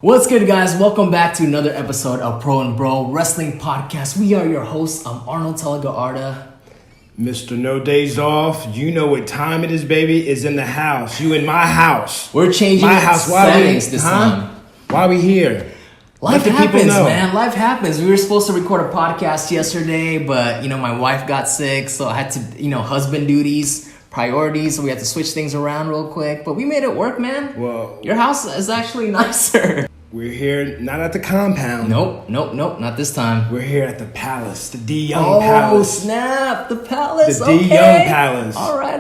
What's good, guys? Welcome back to another episode of Pro and Bro Wrestling Podcast. We are your hosts. I'm Arnold Telegaarda. Mr. No Days Off, you know what time it is, baby. Is in the house. You in my house. We're changing my house. settings this time. Why we here? Life happens, man. Life happens. We were supposed to record a podcast yesterday, but my wife got sick, so I had to, husband duties, priorities, so we had to switch things around real quick. But we made it work, man. Well, your house is actually nicer. We're here, not at the compound. Nope, not this time. We're here at the Palace, the D. Young Palace. Oh, snap, the Palace. The D. Young Palace. All right.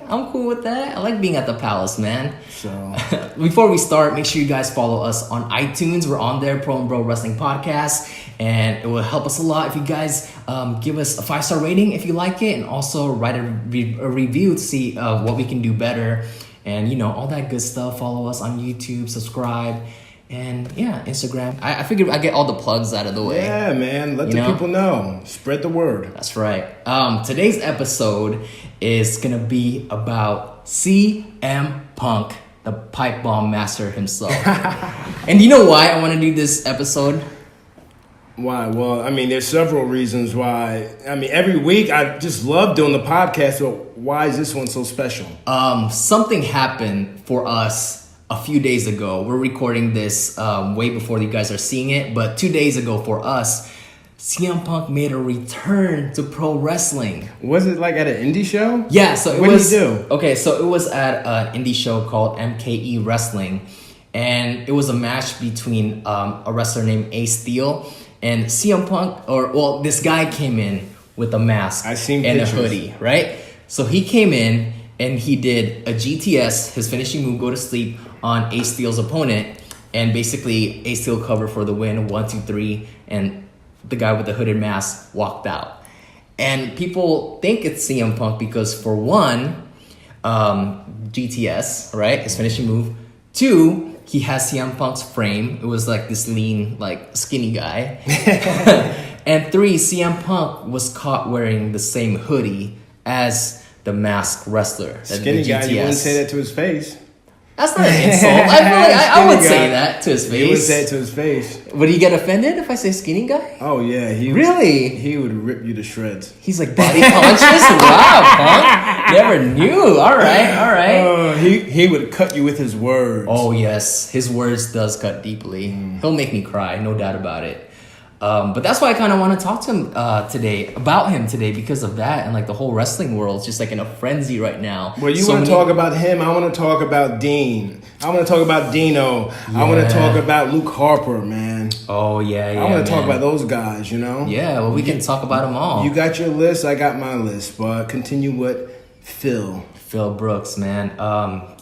I'm cool with that. I like being at the Palace, man. So, before we start, make sure you guys follow us on iTunes. We're on there, Pro and Bro Wrestling Podcast, and it will help us a lot if you guys give us a 5-star rating if you like it, and also write a review to see what we can do better, and all that good stuff. Follow us on YouTube, subscribe. And yeah, Instagram. I figured I get all the plugs out of the way. Yeah, man. Let the people know. Spread the word. That's right. Today's episode is going to be about CM Punk, the pipe bomb master himself. And you know why I want to do this episode? Why? Well, there's several reasons why. Every week I just love doing the podcast, so why is this one so special? Something happened for us a few days ago. We're recording this way before you guys are seeing it, but 2 days ago for us, CM Punk made a return to pro wrestling. Was it like at an indie show? Yeah, so what did he do? Okay, so it was at an indie show called MKE Wrestling, and it was a match between a wrestler named Ace Steel and CM Punk, this guy came in with a mask and pictures. A hoodie, right? So he came in and he did a GTS, his finishing move, go to sleep, on Ace Steel's opponent, and basically Ace Steel covered for the win, 1, 2, 3, and the guy with the hooded mask walked out. And people think it's CM Punk because, for one, GTS, right, his finishing move. 2, he has CM Punk's frame. It was like this lean, skinny guy. And 3, CM Punk was caught wearing the same hoodie as the masked wrestler. Skinny guy, you wouldn't say that to his face. That's not an insult. I feel like I would say that to his face. You would say it to his face. Would he get offended if I say skinny guy? Oh, yeah. Really? He would rip you to shreds. He's like, body conscious? Wow, Punk. Never knew. All right. He would cut you with his words. Oh, yes. His words does cut deeply. He'll make me cry, no doubt about it. But that's why I kind of want to talk to him about him today, because of that, and the whole wrestling world is just in a frenzy right now. Well, you want to talk about him. I want to talk about Dean. I want to talk about Dino. Yeah. I want to talk about Luke Harper, man. Oh, yeah. I want to talk about those guys, Yeah, well, we can talk about them all. You got your list. I got my list. But continue with Phil Brooks, man.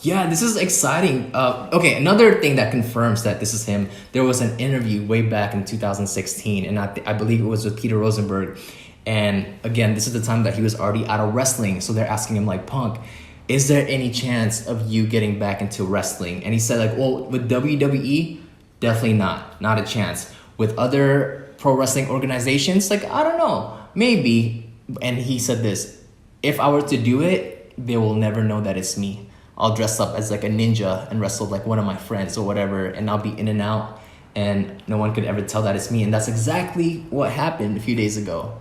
This is exciting. Okay, another thing that confirms that this is him, there was an interview way back in 2016, and I believe it was with Peter Rosenberg. And again, this is the time that he was already out of wrestling, so they're asking him, Punk, is there any chance of you getting back into wrestling? And he said, with WWE, definitely not a chance. With other pro wrestling organizations, I don't know, maybe. And he said this, if I were to do it, they will never know that it's me. I'll dress up as a ninja and wrestle one of my friends or whatever, and I'll be in and out, and no one could ever tell that it's me. And that's exactly what happened a few days ago.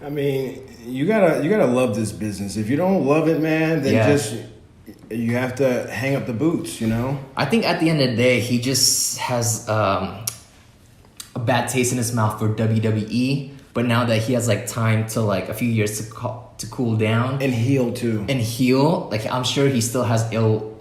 You gotta love this business. If you don't love it, man, then you have to hang up the boots, I think at the end of the day, he just has a bad taste in his mouth for WWE. But now that he has time to a few years to cool down and heal too, I'm sure he still has ill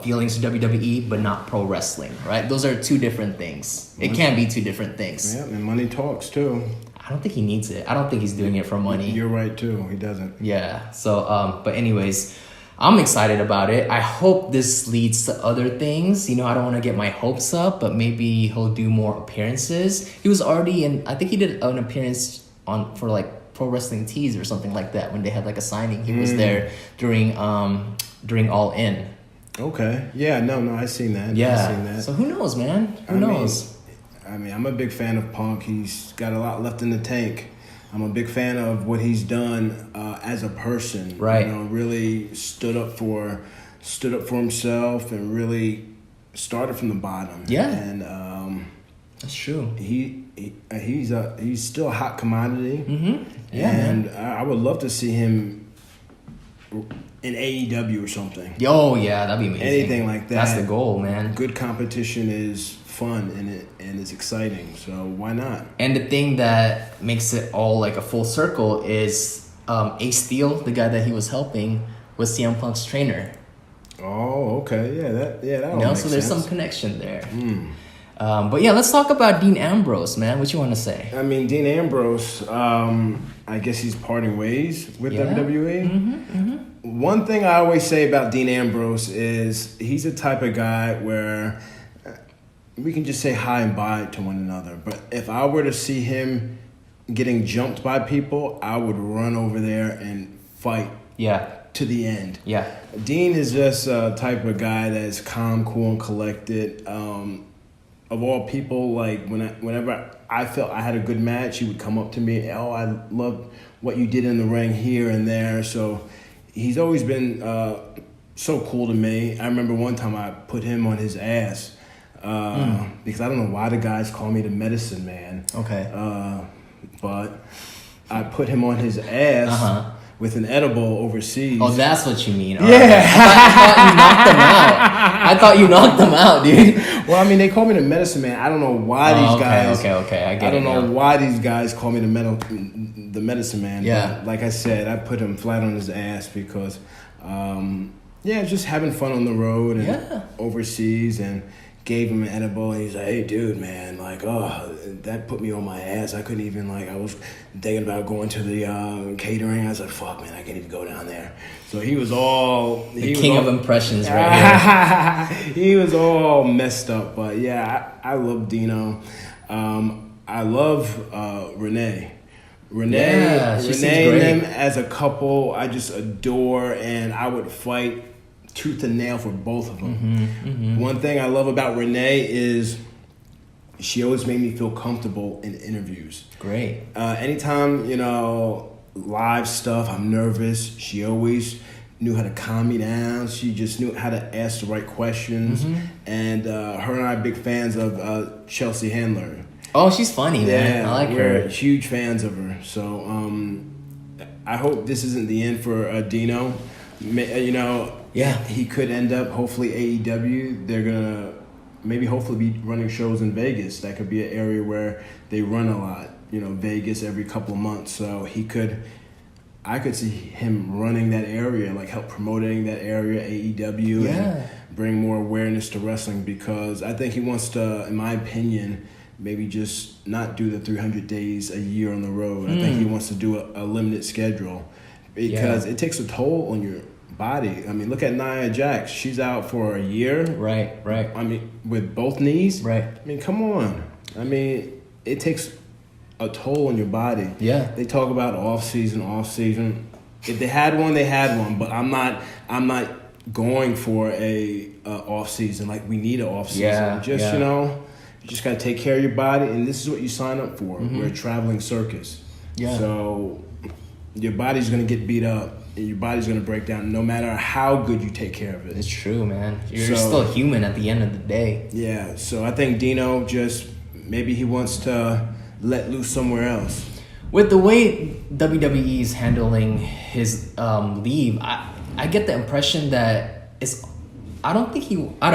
feelings to WWE, but not pro wrestling, right? Those are two different things. It can be two different things. Yeah, and money talks too. I don't think he needs it. I don't think he's doing it for money. You're right too. He doesn't. Yeah. So, but anyways, I'm excited about it. I hope this leads to other things. I don't want to get my hopes up, but maybe he'll do more appearances. He was already I think he did an appearance for Pro Wrestling Tees or something like that when they had a signing. He was there during All In. Okay. Yeah. No. I seen that. Yeah. I seen that. So who knows, man? Who knows? I'm a big fan of Punk. He's got a lot left in the tank. I'm a big fan of what he's done as a person. Right. Really stood up for himself and really started from the bottom. Yeah. And That's true. he's still a hot commodity. Mm-hmm. Yeah, and man. I would love to see him in AEW or something. Oh yeah, that'd be amazing. Anything like that. That's the goal, man. Good competition is fun and it's exciting. So why not? And the thing that makes it all like a full circle is Ace Steel, the guy that he was helping, was CM Punk's trainer. Oh, okay. That You know, makes so there's sense. some connection there. But yeah, let's talk about Dean Ambrose, man. What you want to say? I mean, Dean Ambrose, I guess he's parting ways with Yeah. WWE. One thing I always say about Dean Ambrose is he's the type of guy where we can just say hi and bye to one another. But if I were to see him getting jumped by people, I would run over there and fight Yeah, to the end. yeah, Dean is just a type of guy that's calm, cool, and collected. Of all people, like whenever I felt I had a good match, he would come up to me. Oh, I loved what you did in the ring here and there. So he's always been so cool to me. I remember one time I put him on his ass because I don't know why the guys call me the medicine man. okay. But I put him on his ass with an edible overseas. Oh, that's what you mean. All Yeah. I thought you knocked them out, dude. Well, I mean, they call me the medicine man. I don't know why these guys. Okay. I get it. don't know now. why these guys call me the medicine man. Yeah. But like I said, I put him flat on his ass because, just having fun on the road and overseas, and gave him an edible. And he's like, "Hey, dude, man, like, oh, that put me on my ass. I couldn't even I was thinking about going to the catering. I was like, fuck, man, I can't even go down there." So he was all The king of impressions, right here. he was all messed up, but yeah, I love Dino. I love Renee. Yeah, she seems Renee and great. him as a couple, I just adore, and I would fight tooth and nail for both of them. One thing I love about Renee is she always made me feel comfortable in interviews. Great. Anytime, live stuff, I'm nervous. She always knew how to calm me down. She just knew how to ask the right questions. And her and I are big fans of Chelsea Handler. Oh, she's funny, man. I like we're her. huge fans of her. So I hope this isn't the end for Dino. Yeah. He could end up, hopefully, AEW. They're going to hopefully be running shows in Vegas. That could be an area where they run a lot. Vegas every couple of months. So I could see him running that area, help promoting that area, AEW, and bring more awareness to wrestling, because I think he wants to, in my opinion, maybe just not do the 300 days a year on the road. I think he wants to do a limited schedule, because it takes a toll on your body. I mean, look at Nia Jax. She's out for a year. Right. I mean, with both knees. Right. I mean, come on. I mean, it takes a toll on your body. Yeah. They talk about off season. If they had one, they had one. But I'm not going for a off season. We need an off season. You just gotta take care of your body, and this is what you sign up for. We're a traveling circus. Yeah. So your body's gonna get beat up, and your body's gonna break down, no matter how good you take care of it. It's true, man. You're So- still human at the end of the day. Yeah, so I think Dino just maybe he wants to let loose somewhere else. With the way WWE is handling his leave, I get the impression that I don't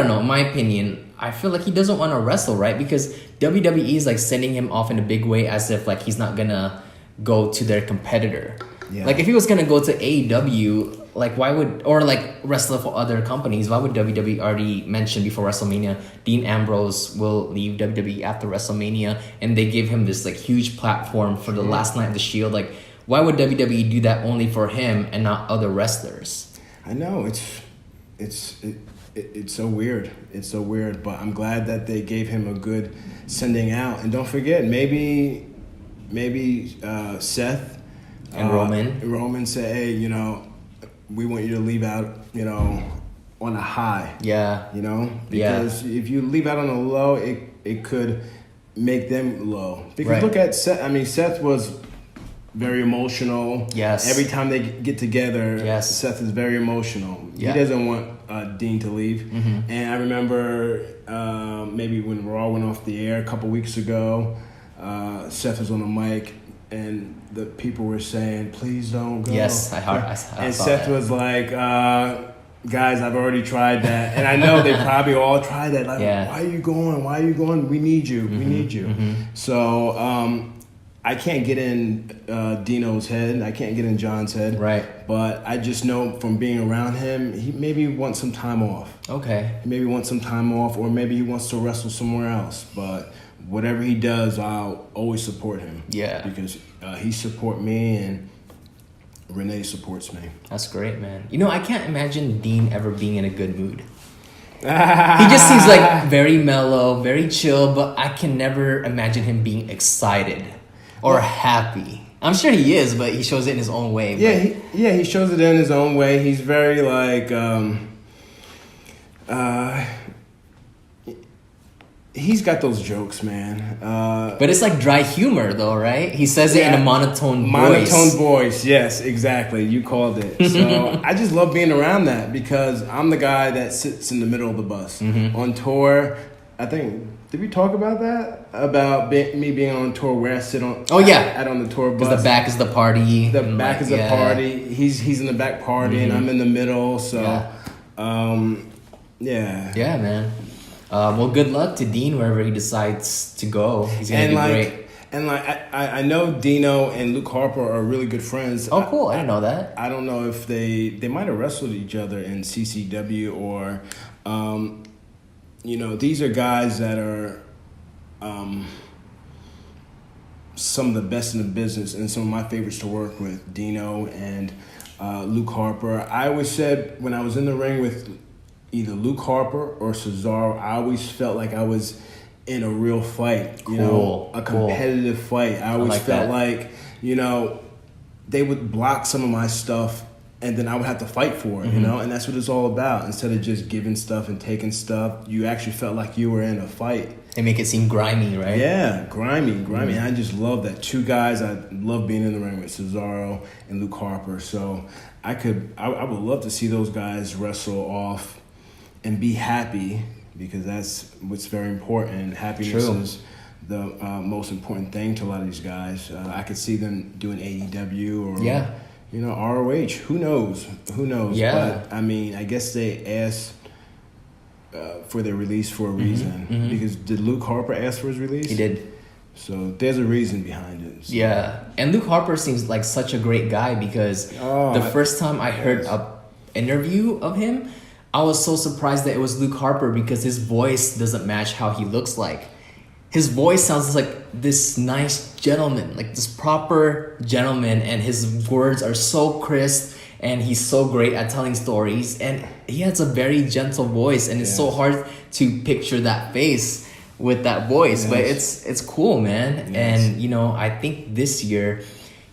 know, in my opinion, I feel like he doesn't want to wrestle, right? Because WWE is sending him off in a big way, as if he's not gonna go to their competitor. Yeah. If he was gonna go to AEW, why would, or wrestle for other companies, why would WWE already mention before WrestleMania Dean Ambrose will leave WWE after WrestleMania, and they give him this huge platform for the last night of the Shield? Why would WWE do that only for him and not other wrestlers? I know it's so weird. It's so weird, but I'm glad that they gave him a good sending out. And don't forget, maybe Seth And Roman said, "Hey, we want you to leave out, on a high." Yeah. Because if you leave out on a low, it could make them low. Because Right. look at Seth. I mean, Seth was very emotional. Yes. Every time they get together, Yes. Seth is very emotional. Yeah. He doesn't want Dean to leave. And I remember maybe when Raw went off the air a couple weeks ago, Seth was on the mic and the people were saying, "Please don't go." Yes, I saw And that. Seth was like, "Guys, I've already tried that." And I know they probably all tried that. Like, Yeah. why are you going? Why are you going? We need you. We need you. So I can't get in Dino's head. I can't get in John's head. Right. But I just know from being around him, he maybe wants some time off. Okay. He maybe wants some time off, or maybe he wants to wrestle somewhere else. But whatever he does, I'll always support him. Yeah. Because he support me and Renee supports me. That's great, man. You know, I can't imagine Dean ever being in a good mood. He just seems like very mellow, very chill, but I can never imagine him being excited or happy. I'm sure he is, but he shows it in his own way. Yeah, he shows it in his own way. He's very like he's got those jokes, man. But it's like dry humor, though, right? He says it in a monotone voice. Monotone voice, yes, exactly. You called it. So I just love being around that because I'm the guy that sits in the middle of the bus. On tour, I think, did we talk about that? About me being on tour where I sit on... Oh, yeah. On the tour bus. Because the back is the party. The back is the party. He's in the back party and I'm in the middle. So, yeah. Yeah, man. Well, good luck to Dean wherever he decides to go. He's gonna do great. And like I know Dino and Luke Harper are really good friends. Oh, cool! I didn't know that. I don't know if they might have wrestled each other in CCW or, these are guys that are some of the best in the business and some of my favorites to work with. Dino and Luke Harper. I always said when I was in the ring with either Luke Harper or Cesaro, I always felt like I was in a real fight, a competitive fight. I always felt like, they would block some of my stuff and then I would have to fight for it, and that's what it's all about. Instead of just giving stuff and taking stuff, you actually felt like you were in a fight. They make it seem grimy, right? Yeah, grimy. And I just love that. Two guys, I love being in the ring with Cesaro and Luke Harper. So I would love to see those guys wrestle off and be happy, because that's what's very important. Happiness is the most important thing to a lot of these guys. I could see them doing AEW or ROH. Who knows? Yeah. But I mean, I guess they asked for their release for a reason. Because did Luke Harper ask for his release? He did. So there's a reason behind it. So. Yeah, and Luke Harper seems like such a great guy because the first time I heard an interview of him, I was so surprised that it was Luke Harper because his voice doesn't match how he looks like. His voice sounds like this nice gentleman, like this proper gentleman, and his words are so crisp and he's so great at telling stories, and he has a very gentle voice, and it's so hard to picture that face with that voice, but it's cool, man. And I think this year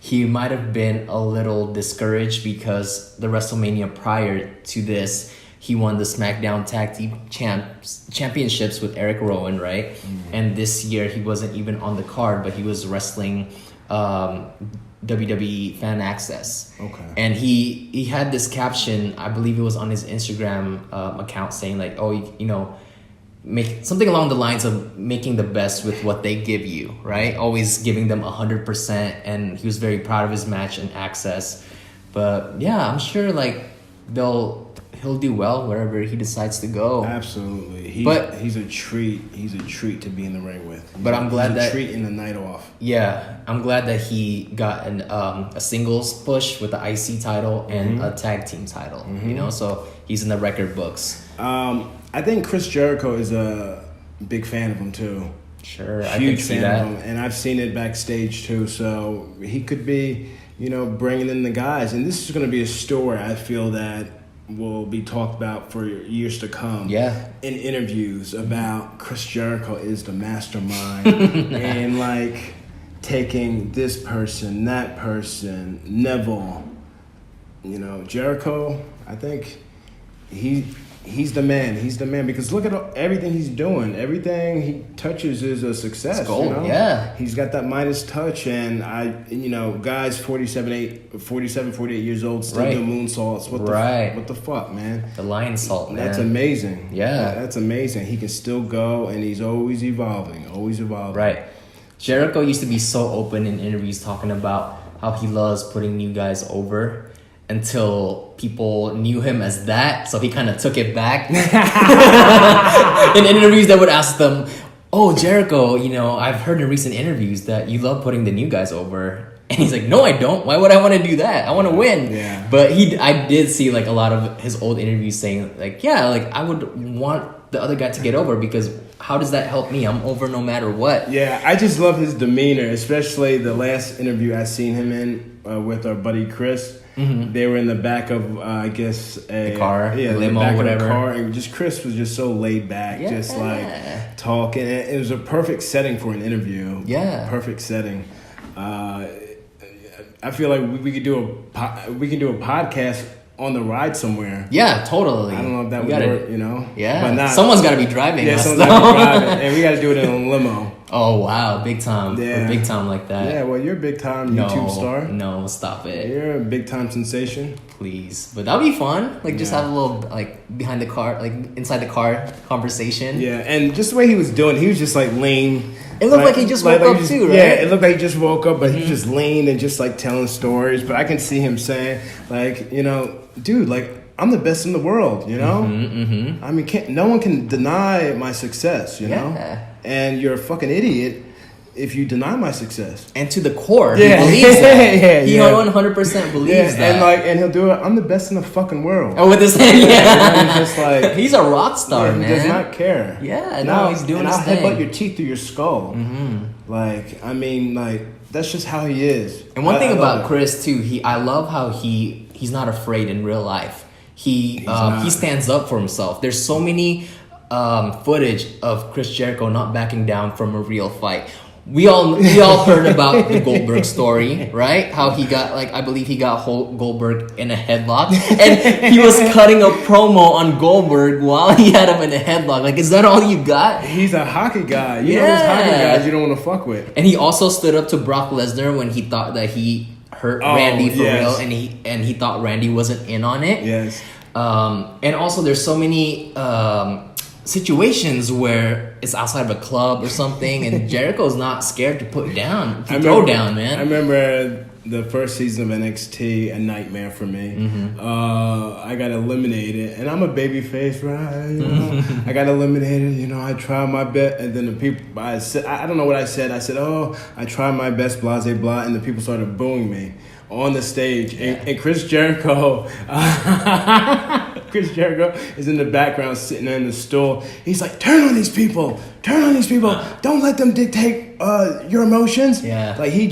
he might have been a little discouraged because the WrestleMania prior to this, he won the SmackDown Tag Team Championships with Eric Rowan, right? And this year he wasn't even on the card, but he was wrestling WWE Fan Access. Okay. And he had this caption, I believe it was on his Instagram account, saying like, make something along the lines of making the best with what they give you, right? Always giving them 100%, and he was very proud of his match and Access. But yeah, I'm sure like he'll do well wherever he decides to go. Absolutely. He's a treat. He's a treat to be in the ring with. I'm glad that treating the night off. Yeah, I'm glad that he got a singles push with the IC title and a tag team title. So he's in the record books. I think Chris Jericho is a big fan of him too. Sure, Huge I can see fan that. of him, and I've seen it backstage too. So he could be, bringing in the guys, and this is going to be a story I feel that will be talked about for years to come. Yeah. In interviews about Chris Jericho is the mastermind and like taking this person, that person, Neville. Jericho, I think he's the man. He's the man because look at everything he's doing. Everything he touches is a success. It's gold, you know? yeah. He's got that Midas touch, and guys 47, 48 years old still Right. do moonsaults. What the fuck, man? The lion salt, man. That's amazing. Yeah. That's amazing. He can still go, and he's always evolving. Always evolving. Right. Jericho used to be so open in interviews talking about how he loves putting new guys over until people knew him as that. So he kind of took it back. In interviews that would ask them, oh, Jericho, I've heard in recent interviews that you love putting the new guys over. And he's like, no, I don't. Why would I want to do that? I want to win. Yeah. But I did see like a lot of his old interviews saying like, yeah, like I would want the other guy to get over because how does that help me? I'm over no matter what. Yeah, I just love his demeanor, especially the last interview I seen him in with our buddy Chris. Mm-hmm. They were in the back of I guess a car, yeah, limo, the back whatever. Of a car, and just Chris was just so laid back, Yeah. just like talking. And it was a perfect setting for an interview. Yeah. Perfect setting. I feel like we could do a podcast on the ride somewhere. Yeah, totally. I don't know if that We would gotta- work, you know. Yeah, but not. someone's got to be driving. Yeah, us, someone's though. got to be driving, and we got to do it in a limo. Oh wow, big time! Yeah. Big time like that. Yeah, well, you're a big time no, YouTube star. No, stop it, You're a big time sensation. please. But that'd be fun. Like just Yeah. have a little like behind the car, like inside the car conversation. Yeah, and just the way he was doing, he was just like lean. It looked like he just woke up too, right? Yeah, it looked like he just woke up, but he was just lean and just like telling stories. But I can see him saying, like, dude, like I'm the best in the world, you know. Mm-hmm. I mean, no one can deny my success, you know. Yeah. And you're a fucking idiot if you deny my success. And to the core, Yeah. he believes that. Yeah, he yeah. 100% believes that. and he'll do it. I'm the best in the fucking world. Oh, with his hand, yeah. And he's just like He's a rock star, he man. does not care. Yeah, no, he's doing and his I'll thing. headbutt your teeth through your skull. Mm-hmm. Like, I mean, like that's just how he is. And one thing I love about it. Chris too, I love how he's not afraid in real life. He not. stands up for himself. There's so many footage of Chris Jericho not backing down from a real fight. We all heard about the Goldberg story, right? How he got I believe he got Goldberg in a headlock, and he was cutting a promo on Goldberg while he had him in a headlock. Like, is that all you got? He's a hockey guy. You know Yeah. those hockey guys you don't want to fuck with. And he also stood up to Brock Lesnar when he thought that he hurt Oh, Randy for yes. real, and he thought Randy wasn't in on it. Yes. And also there's so many situations where it's outside of a club or something, and Jericho's not scared to put down, throw down, man. I remember the first season of NXT, a nightmare for me. Mm-hmm. I got eliminated, and I'm a baby face, right? You know? I got eliminated. I tried my best, and then the people. I said, I don't know what I said. I said, "Oh, I tried my best," blah blah blah, and the people started booing me on the stage, and Chris Jericho. Chris Jericho is in the background sitting in the stool. He's like, turn on these people. Don't let them dictate your emotions. Yeah. Like he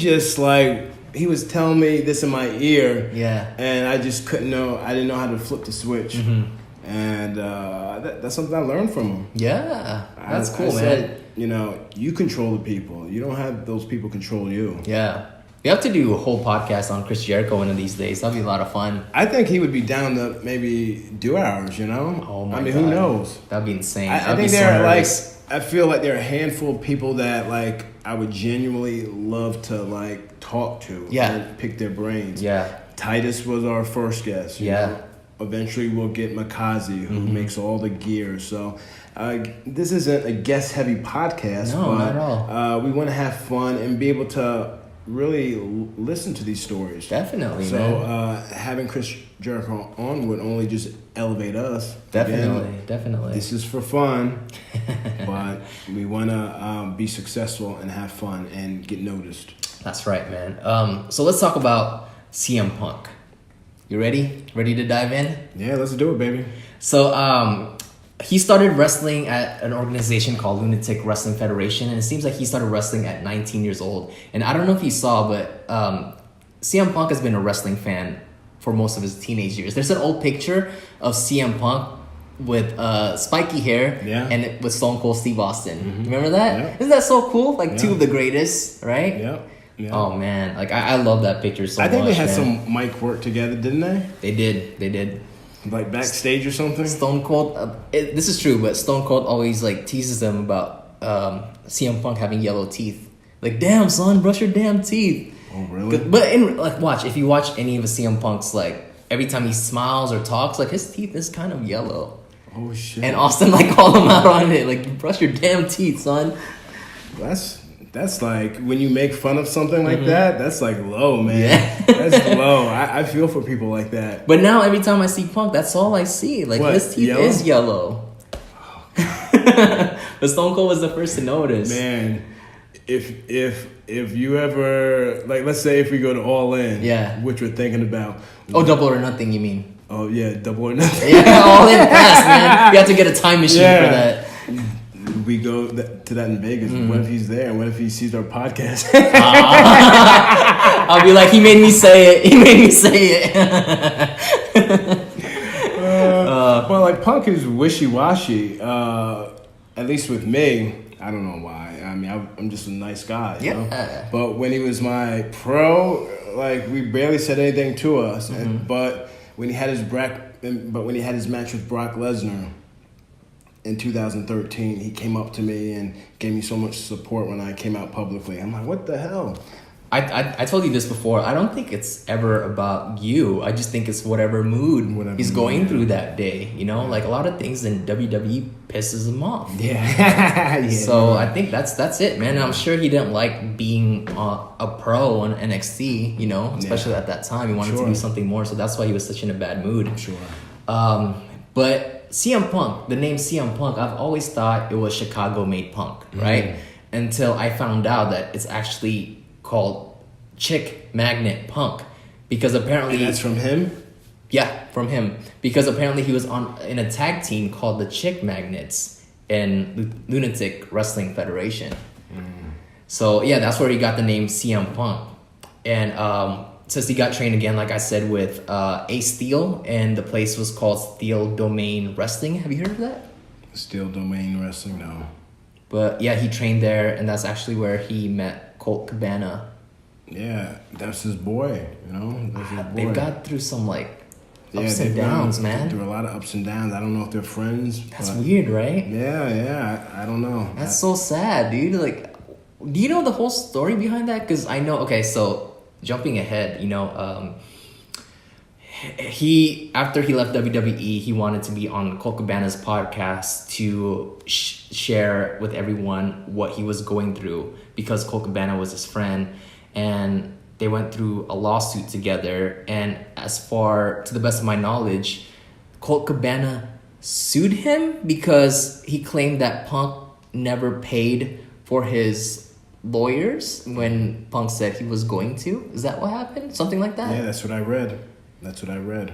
was telling me this in my ear. Yeah. And I just couldn't know. I didn't know how to flip the switch. Mm-hmm. And that's something I learned from him. Yeah, that's cool, I man. said, you control the people. You don't have those people control you. Yeah. We have to do a whole podcast on Chris Jericho one of these days. That'd be a lot of fun. I think he would be down to maybe do ours, Oh my I mean, God. who knows? That'd be insane. I think there are I feel like there are a handful of people that I would genuinely love to talk to. Yeah. And pick their brains. Yeah. Titus was our first guest. you Yeah. know. Eventually we'll get Makazi, who makes all the gear. So this isn't a guest heavy podcast. No, but, not at all. We want to have fun and be able to really listen to these stories. Definitely, So man. having Chris Jericho on would only just elevate us. Definitely, Again, definitely. this is for fun, but we want to be successful and have fun and get noticed. That's right, man. So let's talk about CM Punk. You ready? Ready to dive in? Yeah, let's do it, baby. So he started wrestling at an organization called Lunatic Wrestling Federation, and it seems like he started wrestling at 19 years old. And I don't know if you saw, but CM Punk has been a wrestling fan for most of his teenage years. There's an old picture of CM Punk with spiky hair and with Stone Cold Steve Austin. Mm-hmm. Remember that? Yeah. Isn't that so cool? Two of the greatest, right? Yeah. Yeah. Oh man, I love that picture so much. I think they had man. some mic work together, didn't they? They did. Like backstage or something? Stone Cold, this is true, but Stone Cold always like teases them about CM Punk having yellow teeth. Like, damn son, brush your damn teeth. Oh really? But watch, if you watch any of CM Punk's, like every time he smiles or talks, like his teeth is kind of yellow. Oh shit. And Austin like called him out on it, like brush your damn teeth, son. That's like when you make fun of something like that. That's like low, man. Yeah. That's low. I feel for people like that. But now every time I see Punk, that's all I see. Like What, his teeth yellow? is yellow. But Stone Cold was the first to notice. Man, if you ever, like, let's say if we go to All In, Yeah. which we're thinking about. Oh, Double or Nothing, you mean? Oh yeah, Double or Nothing. Yeah, All In fast, man. You have to get a time machine for that. We go to that in Vegas. What if he's there? What if he sees our podcast? I'll be like, he made me say it. He made me say it. Well, like Punk is wishy-washy. At least with me, I don't know why. I mean, I'm just a nice guy, you know? But when he was my pro, like we barely said anything to us. But when he had his match with Brock Lesnar in 2013, he came up to me and gave me so much support when I came out publicly. I'm like, what the hell? I told you this before. I don't think it's ever about you. I just think it's whatever mood he's going through that day. You know, like a lot of things in WWE pisses him off. Yeah. So I think that's it, man. And I'm sure he didn't like being a pro on NXT. You know, especially at that time, he wanted to do something more. So that's why he was such in a bad mood. I'm sure. But CM Punk, the name CM Punk, I've always thought it was Chicago-made Punk, right? Until I found out that it's actually called Chick Magnet Punk, because apparently And that's from him. Yeah, from him, because apparently he was in a tag team called the Chick Magnets in Lunatic Wrestling Federation. So yeah, that's where he got the name CM Punk, and since he got trained again, like I said, with Ace Steel, and the place was called Steel Domain Wrestling. Have you heard of that? Steel Domain Wrestling, no. But yeah, he trained there, and that's actually where he met Colt Cabana. Yeah, that's his boy, you know? That's his boy. They've got through some ups and downs, man. Through a lot of ups and downs. I don't know if they're friends. That's weird, right? Yeah, I don't know. That's so sad, dude. Like, do you know the whole story behind that? Because I know, okay, so jumping ahead, you know, after he left WWE, he wanted to be on Colt Cabana's podcast to share with everyone what he was going through, because Colt Cabana was his friend, and they went through a lawsuit together. And as far to the best of my knowledge, Colt Cabana sued him because he claimed that Punk never paid for his lawyers when Punk said he was going to. Is that what happened? Something like that? Yeah, that's what I read.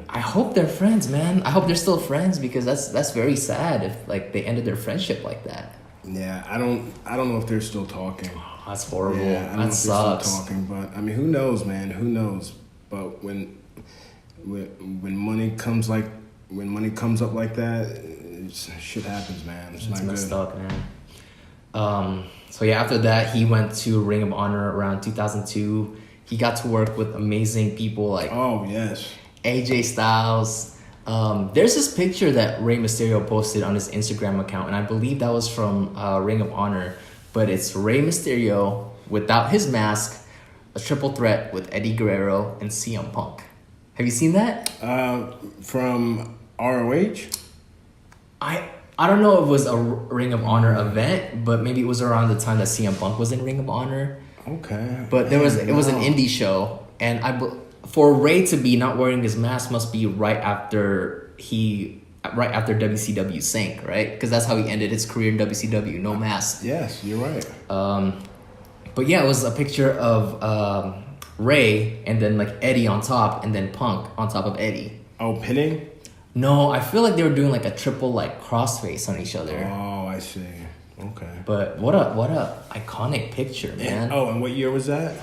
I hope they're friends, man. I hope they're still friends, because that's very sad if like they ended their friendship like that. Yeah, I don't know if they're still talking. Oh, that's horrible. Yeah, I don't know that if sucks. they're still talking, but I mean, who knows, man? Who knows? But when money comes up like that, shit happens, man. It's not messed good. up, man. So yeah, after that, he went to Ring of Honor around 2002. He got to work with amazing people like Oh yes. AJ Styles. There's this picture that Rey Mysterio posted on his Instagram account, and I believe that was from Ring of Honor. But it's Rey Mysterio without his mask, a triple threat with Eddie Guerrero and CM Punk. Have you seen that? From ROH. I don't know if it was a Ring of Honor event, but maybe it was around the time that CM Punk was in Ring of Honor. Okay. But it was an indie show, and for Ray to be not wearing his mask must be right after WCW sank, right? Because that's how he ended his career in WCW, no mask. Yes, you're right. But yeah, it was a picture of Ray and then like Eddie on top, and then Punk on top of Eddie. Oh, pinning? No, I feel like they were doing like a triple like crossface on each other. Oh, I see. Okay. But what a iconic picture, man. Oh, and what year was that?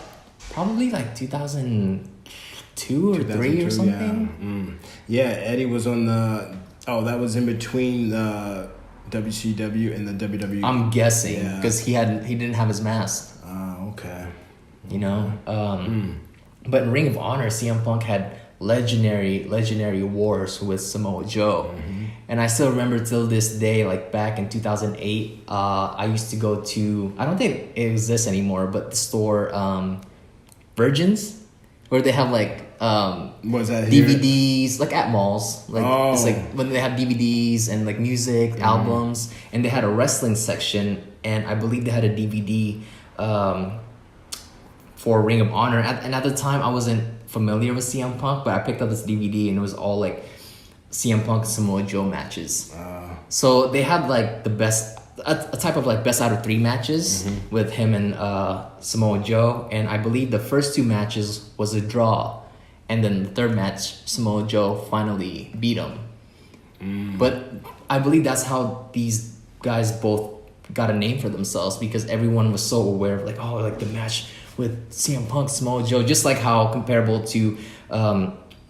Probably like 2002 or 3 or something. Yeah. Eddie was on that was in between the WCW and the WWE. I'm guessing because he didn't have his mask. Okay. You know, but in Ring of Honor, CM Punk had legendary wars with Samoa Joe. And I still remember till this day, like back in 2008, I used to go to, I don't think it exists anymore, but the store Virgins, where they have like Was that here? DVDs, like at malls. Like it's like when they have DVDs and like music, albums, and they had a wrestling section, and I believe they had a DVD for Ring of Honor. And at the time, I wasn't familiar with CM Punk, but I picked up this DVD and it was all like CM Punk and Samoa Joe matches. So they had like the best, a type of like best out of 3 matches with him and Samoa Joe. And I believe the first 2 matches was a draw. And then the third match, Samoa Joe finally beat him. But I believe that's how these guys both got a name for themselves, because everyone was so aware of like, oh, like the match with CM Punk, Samoa Joe, just like how comparable to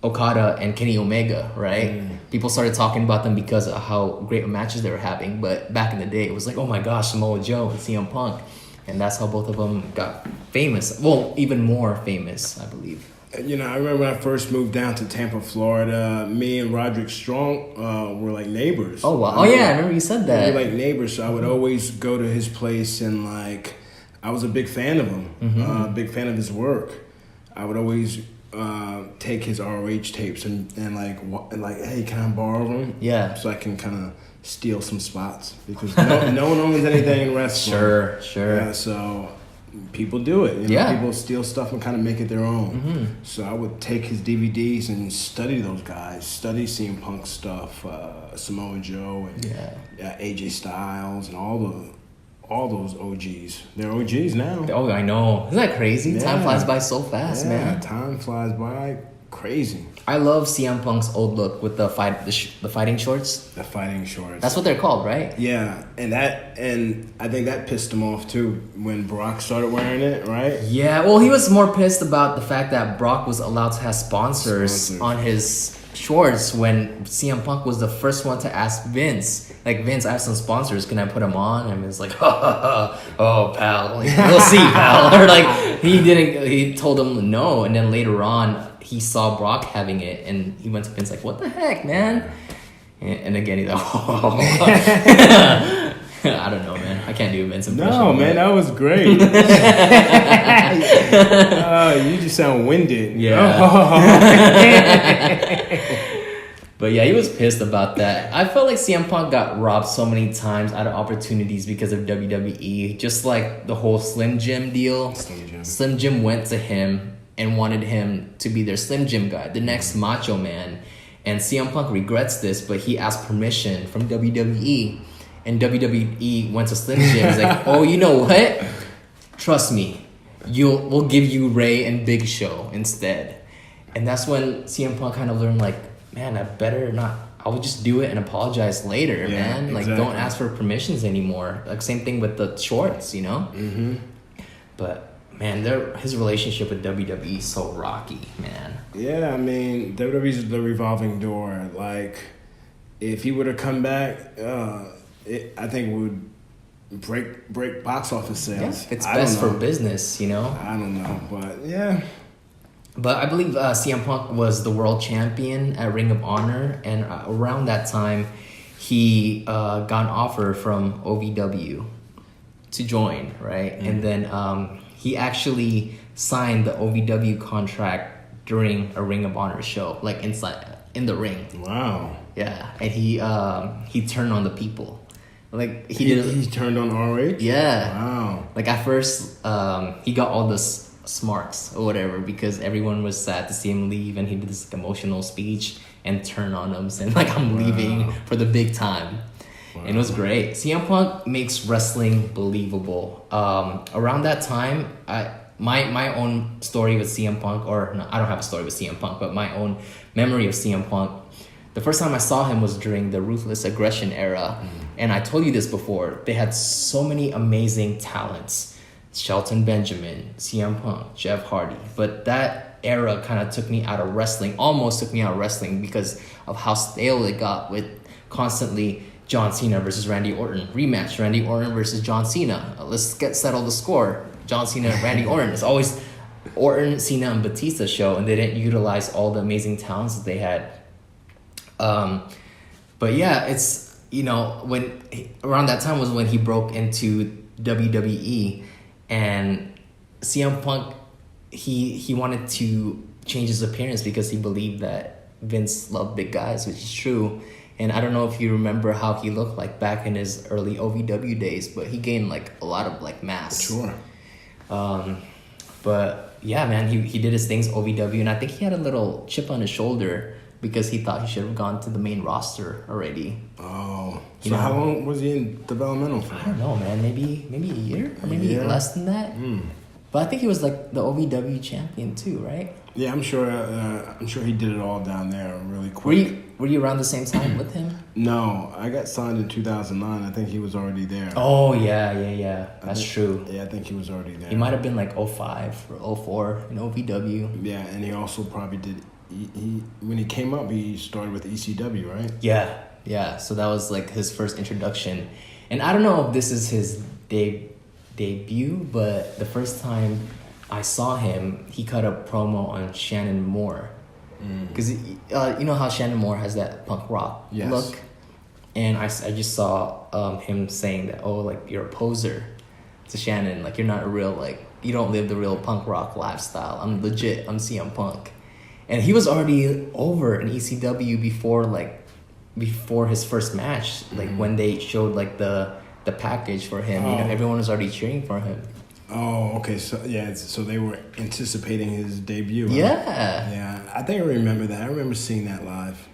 Okada and Kenny Omega, right? People started talking about them because of how great matches they were having. But back in the day, it was like, oh my gosh, Samoa Joe and CM Punk. And that's how both of them got famous. Well, even more famous, I believe. You know, I remember when I first moved down to Tampa, Florida, me and Roderick Strong were like neighbors. Oh, wow. Oh, yeah, I remember you said that. We were like neighbors, so I would always go to his place, and like, I was a big fan of him, big fan of his work. I would always take his ROH tapes and like, hey, can I borrow them? Yeah. So I can kind of steal some spots, because no one owns anything in wrestling. Sure. Yeah, so people do it. You know, people steal stuff and kind of make it their own. So I would take his DVDs and study those guys, study CM Punk stuff, Samoa Joe, and AJ Styles, and all those OGs. They're OGs now. Oh, I know. Isn't that crazy? Yeah. Time flies by so fast, man. Time flies by crazy. I love CM Punk's old look with the fighting shorts. The fighting shorts. That's what they're called, right? Yeah, and I think that pissed him off too when Brock started wearing it, right? Yeah, well, he was more pissed about the fact that Brock was allowed to have sponsors on his shorts when CM Punk was the first one to ask Vince. Like, Vince, I have some sponsors, can I put them on? And Vince like, oh, pal, like, we'll see, pal. Or like, he told him no, and then later on, he saw Brock having it, and he went to Vince like, what the heck, man? And again, he's like, oh. I don't know, man. I can't do a Vince impression. No, man, that was great. You just sound winded. Yeah. But yeah, he was pissed about that. I felt like CM Punk got robbed so many times out of opportunities because of WWE. Just like the whole Slim Jim deal. Slim Jim went to him and wanted him to be their Slim Jim guy, the next Macho Man. And CM Punk regrets this, but he asked permission from WWE. And WWE went to Slim Jim. He's like, oh, you know what? Trust me. We'll give you Ray and Big Show instead. And that's when CM Punk kind of learned, like, man, I better not. I will just do it and apologize later, man. Like, don't ask for permissions anymore. Like, same thing with the shorts, you know? But, man, his relationship with WWE is so rocky, man. Yeah, I mean, WWE's the revolving door. Like, if he were to come back, I think it would break box office sales. Yeah, it's best for business, you know? I don't know, but yeah. But I believe CM Punk was the world champion at Ring of Honor, and around that time, he got an offer from OVW to join, right? And then he actually signed the OVW contract during a Ring of Honor show, like in the ring. Wow. Yeah, and he turned on the people. Like he turned on ROH? Yeah. Wow. Like at first, he got all this smarts or whatever because everyone was sad to see him leave, and he did this emotional speech and turn on them saying like, I'm leaving for the big time. And it was great. CM Punk makes wrestling believable. Around that time, my own story with CM Punk, or no, I don't have a story with CM Punk, but my own memory of CM Punk, the first time I saw him was during the Ruthless Aggression era. And I told you this before, they had so many amazing talents. Shelton Benjamin, CM Punk, Jeff Hardy. But that era kind of took me out of wrestling, almost took me out of wrestling because of how stale it got with constantly John Cena versus Randy Orton. Rematch, Randy Orton versus John Cena. Let's settle the score. John Cena, Randy Orton. It's always Orton, Cena, and Batista show, and they didn't utilize all the amazing talents that they had. But yeah, it's, you know, around that time was when he broke into WWE, and CM Punk, he wanted to change his appearance because he believed that Vince loved big guys, which is true. And I don't know if you remember how he looked like back in his early OVW days, but he gained like a lot of like mass. Sure. But yeah, man, he did his things OVW, and I think he had a little chip on his shoulder because he thought he should have gone to the main roster already. Oh, so You know? how long was he in developmental for? I don't know, man. Maybe a year or maybe Yeah. less than that. Mm. But I think he was like the OVW champion too, right? Yeah, I'm sure he did it all down there really quick. Were you around the same time with him? No, I got signed in 2009. I think he was already there. Oh yeah. That's true. Yeah, I think he was already there. He might have been like 05 or 04 in OVW. Yeah, and he also probably did. He when he came up, he started with ECW, right? Yeah. So that was like his first introduction, and I don't know if this is his debut, but the first time I saw him, he cut a promo on Shannon Moore, because you know how Shannon Moore has that punk rock Yes. look, and I just saw him saying that, oh, like, you're a poser to Shannon, like you're not a real, like, you don't live the real punk rock lifestyle. I'm legit. I'm CM Punk. And he was already over in ECW before his first match, like when they showed like the package for him. You know, everyone was already cheering for him. Oh, okay. So yeah, so they were anticipating his debut. Huh? Yeah. Yeah, I think I remember that. I remember seeing that live.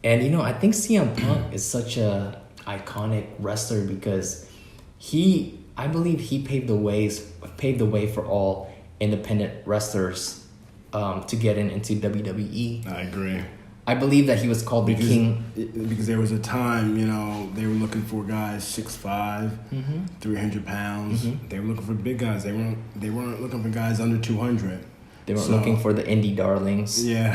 And you know, I think CM Punk is such a iconic wrestler because I believe he paved the way for all independent wrestlers to get into WWE. I agree. I believe that he was called the king. Because there was a time, you know, they were looking for guys 6'5", 300 pounds. They were looking for big guys. They weren't looking for guys under 200. They weren't looking for the indie darlings. Yeah.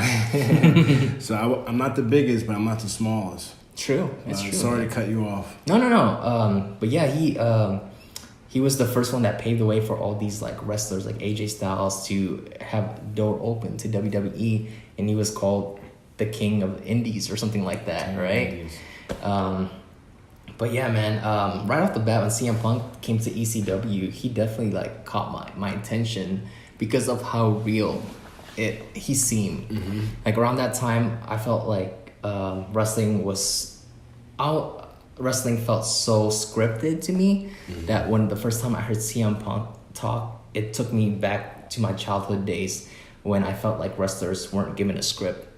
So I'm not the biggest, but I'm not the smallest. True. It's true. Sorry to cut you off. No. But yeah, he was the first one that paved the way for all these like wrestlers like AJ Styles to have door open to WWE, and he was called the king of indies or something like that, right? But yeah, man, right off the bat when CM Punk came to ECW, he definitely like caught my attention because of how real he seemed. Like around that time, I felt like wrestling felt so scripted to me that when the first time I heard CM Punk talk, it took me back to my childhood days when I felt like wrestlers weren't given a script.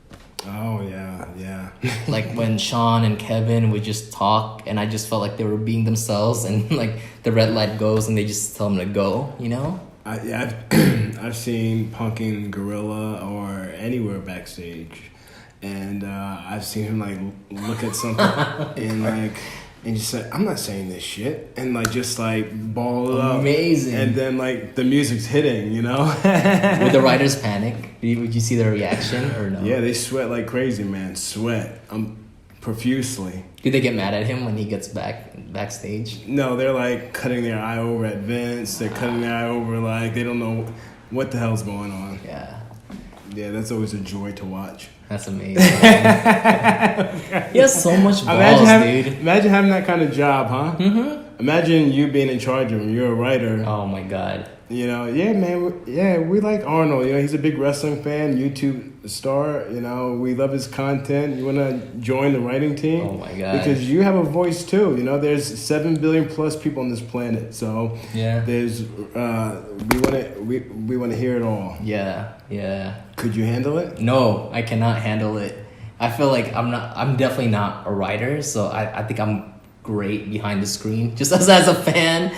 Oh, yeah. Like when Sean and Kevin would just talk, and I just felt like they were being themselves, and like the red light goes and they just tell them to go, you know? I've seen Punk in Gorilla or anywhere backstage, and I've seen him like look at something and just say, I'm not saying this shit, and like just like ball it up. Amazing. And then like the music's hitting, you know? Would the writers panic? Would you see their reaction or no? Yeah, they sweat like crazy, man. Sweat. Profusely. Do they get mad at him when he gets backstage? No, they're like cutting their eye over at Vince. They're cutting their eye over, like they don't know what the hell's going on. Yeah. Yeah, that's always a joy to watch. That's amazing. He has so much balls, dude. Imagine having that kind of job, huh? Mm-hmm. Imagine you being in charge of him. You're a writer. Oh my God. You know, yeah, man. We like Arnold. You know, he's a big wrestling fan, YouTube star. You know, we love his content. You want to join the writing team? Oh my God. Because you have a voice too. You know, there's 7 billion plus people on this planet. So yeah, there's we want to hear it all. Yeah. Could you handle it? No, I cannot handle it. I feel like I'm definitely not a writer, so I think I'm great behind the screen, just as a fan.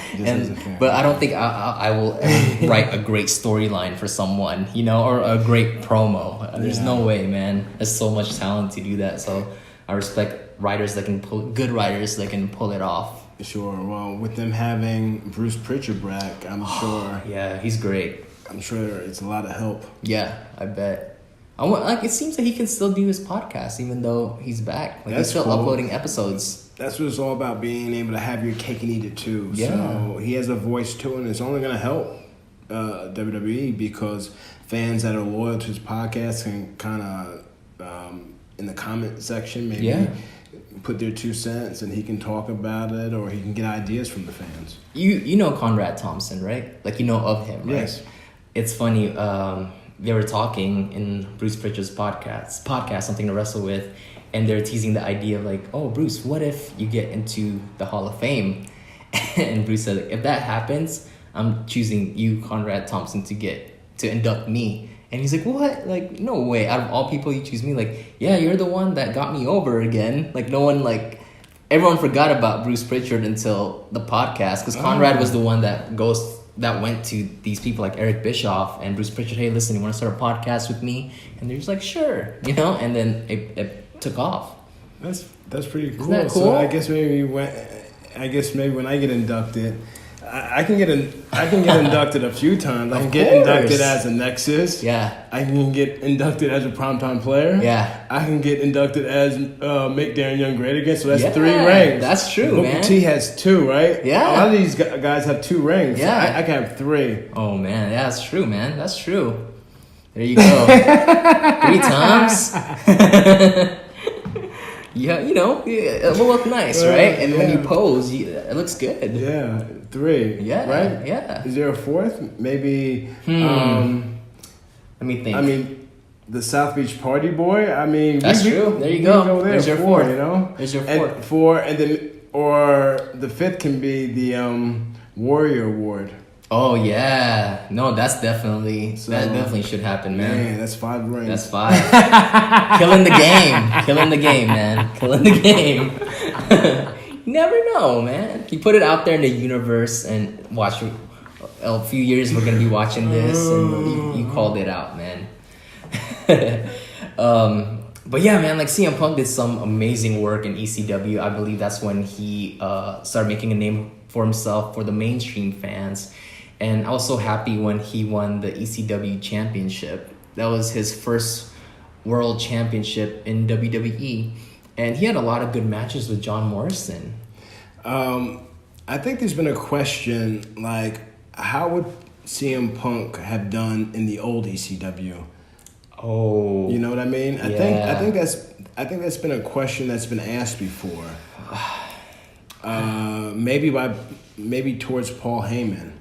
But I don't think I will ever write a great storyline for someone, you know, or a great promo. There's no way, man. There's so much talent to do that. So I respect writers that can good writers that can pull it off. Sure. Well, with them having Bruce Pritchard back, I'm sure. Yeah, he's great. I'm sure it's a lot of help. Yeah, I bet. It seems that he can still do his podcast even though he's back. Like, he's still cool. uploading episodes. That's what it's all about, being able to have your cake and eat it too. Yeah. So he has a voice too, and it's only going to help. WWE because fans that are loyal to his podcast can kind of in the comment section maybe put their 2 cents, and he can talk about it, or he can get ideas from the fans. You know Conrad Thompson, right? Like, you know of him, right? Yes. It's funny. They were talking in Bruce Pritchard's podcast, Something to Wrestle With, and they're teasing the idea of like, oh, Bruce, what if you get into the Hall of Fame? And Bruce said, if that happens, I'm choosing you, Conrad Thompson, to induct me. And he's like, what? Like, no way. Out of all people, you choose me? Like, yeah, you're the one that got me over again. Like, no one, like, everyone forgot about Bruce Pritchard until the podcast. Because Conrad was the one that went to these people like Eric Bischoff and Bruce Pritchard. Hey, listen, you want to start a podcast with me? And they're just like, sure. You know? And then it took off. That's pretty cool. Isn't that cool? So I guess maybe when I get inducted, I can get inducted a few times. I can get inducted as a Nexus. Yeah. I can get inducted as a primetime player. Yeah. I can get inducted as Make Darren Young Great Again. So that's 3 rings. That's true, Booker man. T has 2, right? Yeah. A lot of these guys have 2 rings. Yeah. So I can have 3. Oh, man. Yeah, that's true, man. That's true. There you go. 3 times. Yeah, you know, it will look nice, right? And when you pose, it looks good. Yeah, 3. Yeah, right. Yeah. Is there a 4th? Maybe. Let me think. I mean, the South Beach Party Boy. I mean, that's true. There you go. There's your 4th. You know, there's your 4th. And 4, and then or the 5th can be the Warrior Award. Oh yeah, no, that definitely should happen, man. Man, that's 5 rings. That's 5. Killing the game, man. Killing the game. You never know, man. You put it out there in the universe and watch. A few years we're gonna be watching this, and you called it out, man. But yeah, man, like CM Punk did some amazing work in ECW. I believe that's when he started making a name for himself for the mainstream fans. And I was so happy when he won the ECW championship. That was his first world championship in WWE. And he had a lot of good matches with John Morrison. I think there's been a question, like, how would CM Punk have done in the old ECW? Oh. You know what I mean? Yeah. I think that's been a question that's been asked before. Maybe towards Paul Heyman.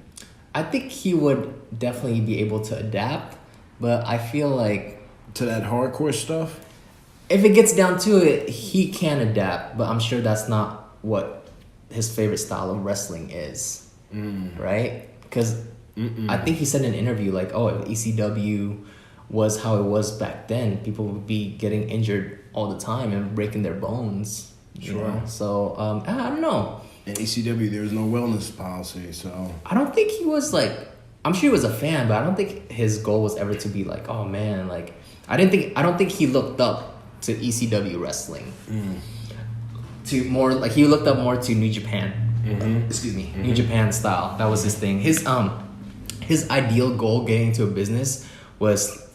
I think he would definitely be able to adapt, but I feel like to that hardcore stuff, if it gets down to it, he can adapt, but I'm sure that's not what his favorite style of wrestling is, right? Because I think he said in an interview, like, oh, if ECW was how it was back then, people would be getting injured all the time and breaking their bones. You know? So, I don't know. In ECW, there was no wellness policy, so... I don't think he was, like... I'm sure he was a fan, but I don't think his goal was ever to be like, oh, man, like... I don't think he looked up to ECW wrestling. To more... Like, he looked up more to New Japan. Excuse me. New Japan style. That was his thing. His ideal goal getting into a business was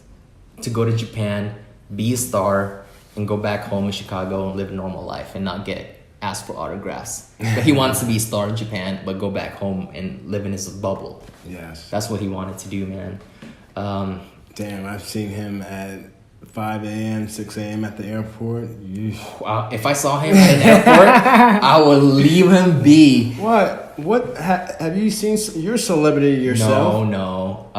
to go to Japan, be a star, and go back home in Chicago and live a normal life and not get asked for autographs. But he wants to be a star in Japan, but go back home and live in his bubble. Yes. That's what he wanted to do, man. Damn, I've seen him at 5 a.m., 6 a.m. at the airport. Wow, if I saw him at an airport, I would leave him be. What have you seen? You're a celebrity yourself. No.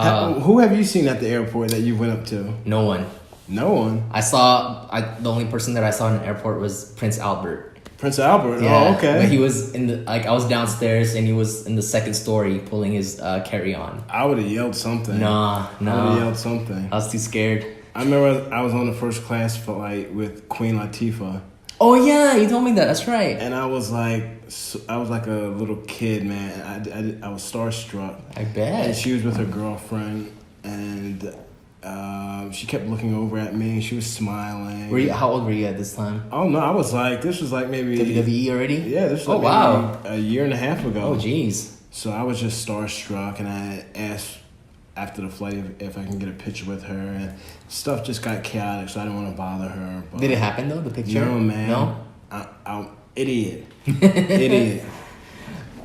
Who have you seen at the airport that you went up to? No one. No one? The only person that I saw in the airport was Prince Albert. Prince Albert? Yeah, oh, okay. But he was I was downstairs and he was in the second story pulling his carry-on. I would have yelled something. Nah. I would have yelled something. I was too scared. I remember I was on the first class flight with Queen Latifah. Oh yeah, you told me that. That's right. And I was like a little kid, man. I was starstruck. I bet. And she was with her girlfriend, and she kept looking over at me. She was smiling. How old were you at this time? Oh no, this was like maybe WWE already. Yeah, this was a year and a half ago. Oh jeez. So I was just starstruck, and I asked after the flight if I can get a picture with her, and stuff just got chaotic, so I didn't want to bother her. But did it happen though? The picture? No, man. No. I'm idiot. Idiot.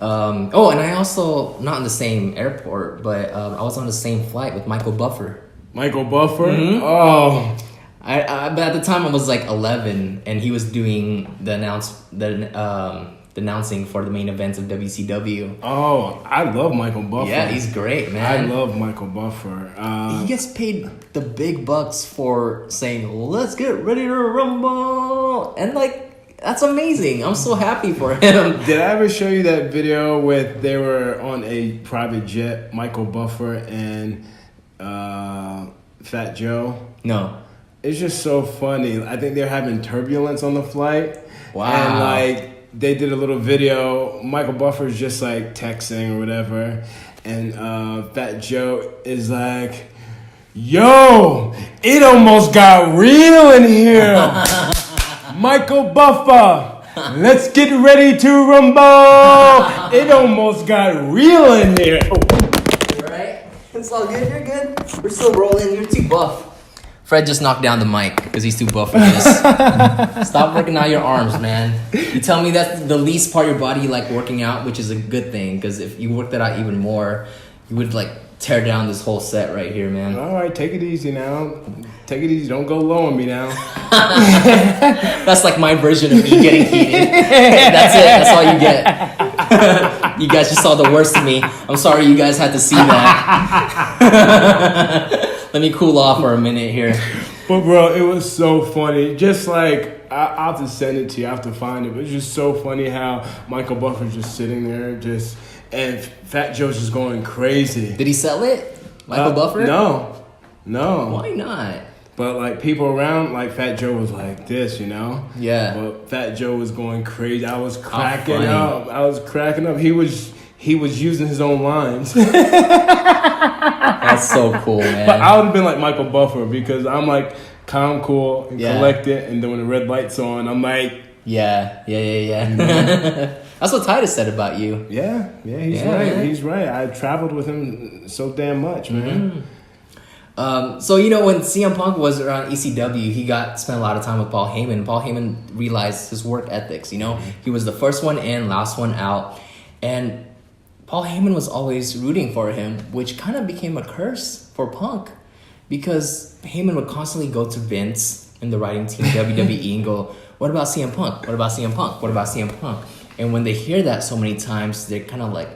Oh, and I also, not in the same airport, but I was on the same flight with Michael Buffer. Michael Buffer? Mhm. Oh. But at the time I was like 11, and he was doing the announcing for the main events of WCW. Oh, I love Michael Buffer. Yeah, he's great, I man. love Michael Buffer. He gets paid the big bucks for saying, "Let's get ready to rumble," and like that's amazing. I'm so happy for him. Did I ever show you that video with they were on a private jet, Michael Buffer and Fat Joe? No. It's just so funny. I think they're having turbulence on the flight. Wow. And like they did a little video. Michael Buffer's just like texting or whatever. And Fat Joe is like, "Yo, it almost got real in here. Michael Buffer, let's get ready to rumble. It almost got real in here." Right? It's all good. You're good. We're still rolling. You're too buff. Fred just knocked down the mic because he's too buff for this. Stop working out your arms, man. You tell me that's the least part of your body you like working out, which is a good thing, because if you worked that out even more, you would like tear down this whole set right here, man. All right, take it easy now. Take it easy. Don't go low on me now. That's like my version of me getting heated. That's it. That's all you get. You guys just saw the worst of me. I'm sorry you guys had to see that. Let me cool off for a minute here. But bro, it was so funny. Just like I'll have to send it to you. I have to find it. But it's just so funny how Michael Buffer's just sitting there, and Fat Joe's just going crazy. Did he sell it? Michael Buffer? No. Why not? But like people around, like Fat Joe was like this, you know. Yeah. But Fat Joe was going crazy. I was cracking funny. up. He was using his own lines. That's so cool, man. But I would have been like Michael Buffer because I'm like calm, cool, and Yeah. collected. And then when the red light's on, I'm like, Yeah. That's what Titus said about you. yeah, he's Yeah, right. man. He's right. I traveled with him so damn much, man. So you know when CM Punk was around ECW, he spent a lot of time with Paul Heyman. Paul Heyman realized his work ethics. You know, he was the first one in, last one out, and Paul Heyman was always rooting for him, which kind of became a curse for Punk, because Heyman would constantly go to Vince and the writing team WWE and go, "What about CM Punk? What about CM Punk? What about CM Punk?" And when they hear that so many times, they're kind of like,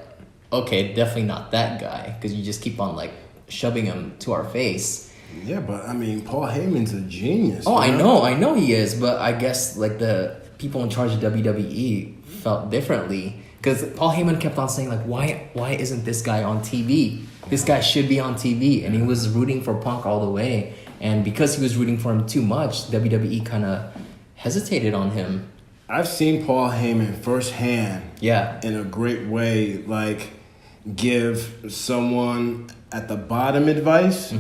"Okay, definitely not that guy," because you just keep on like shoving him to our face. Yeah, but I mean, Paul Heyman's a genius. Oh, man. I know he is, but I guess like the people in charge of WWE felt differently, because Paul Heyman kept on saying like, why isn't this guy on TV? This guy should be on TV, and he was rooting for Punk all the way, and because he was rooting for him too much, WWE kind of hesitated on him. I've seen Paul Heyman firsthand. Yeah. In a great way, like give someone at the bottom advice,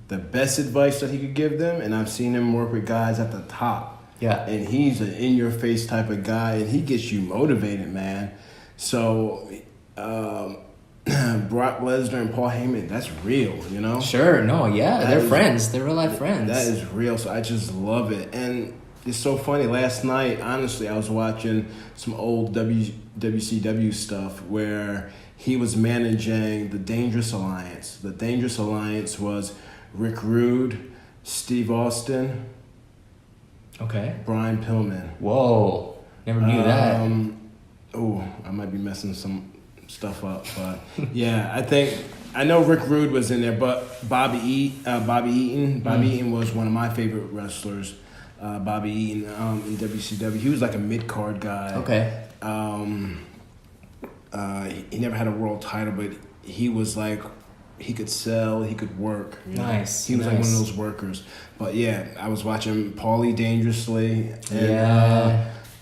the best advice that he could give them, and I've seen him work with guys at the top. Yeah. And he's an in-your-face type of guy, and he gets you motivated, man. So, Brock Lesnar and Paul Heyman, that's real, you know? Sure. No. Yeah. That They're is- friends. They're real life friends. That is real, so I just love it. And it's so funny. Last night, honestly, I was watching some old WCW stuff where he was managing the Dangerous Alliance. The Dangerous Alliance was Rick Rude, Steve Austin, Okay. Brian Pillman. Whoa. Never knew that. Oh, I might be messing some stuff up, but yeah, I know Rick Rude was in there, but Bobby Eaton was one of my favorite wrestlers. Bobby Eaton in WCW, he was like a mid-card guy. Okay. He never had a world title, but he was like, he could sell, he could work. You know? Nice, He was like one of nice. those workers. But yeah, I was watching Paulie Dangerously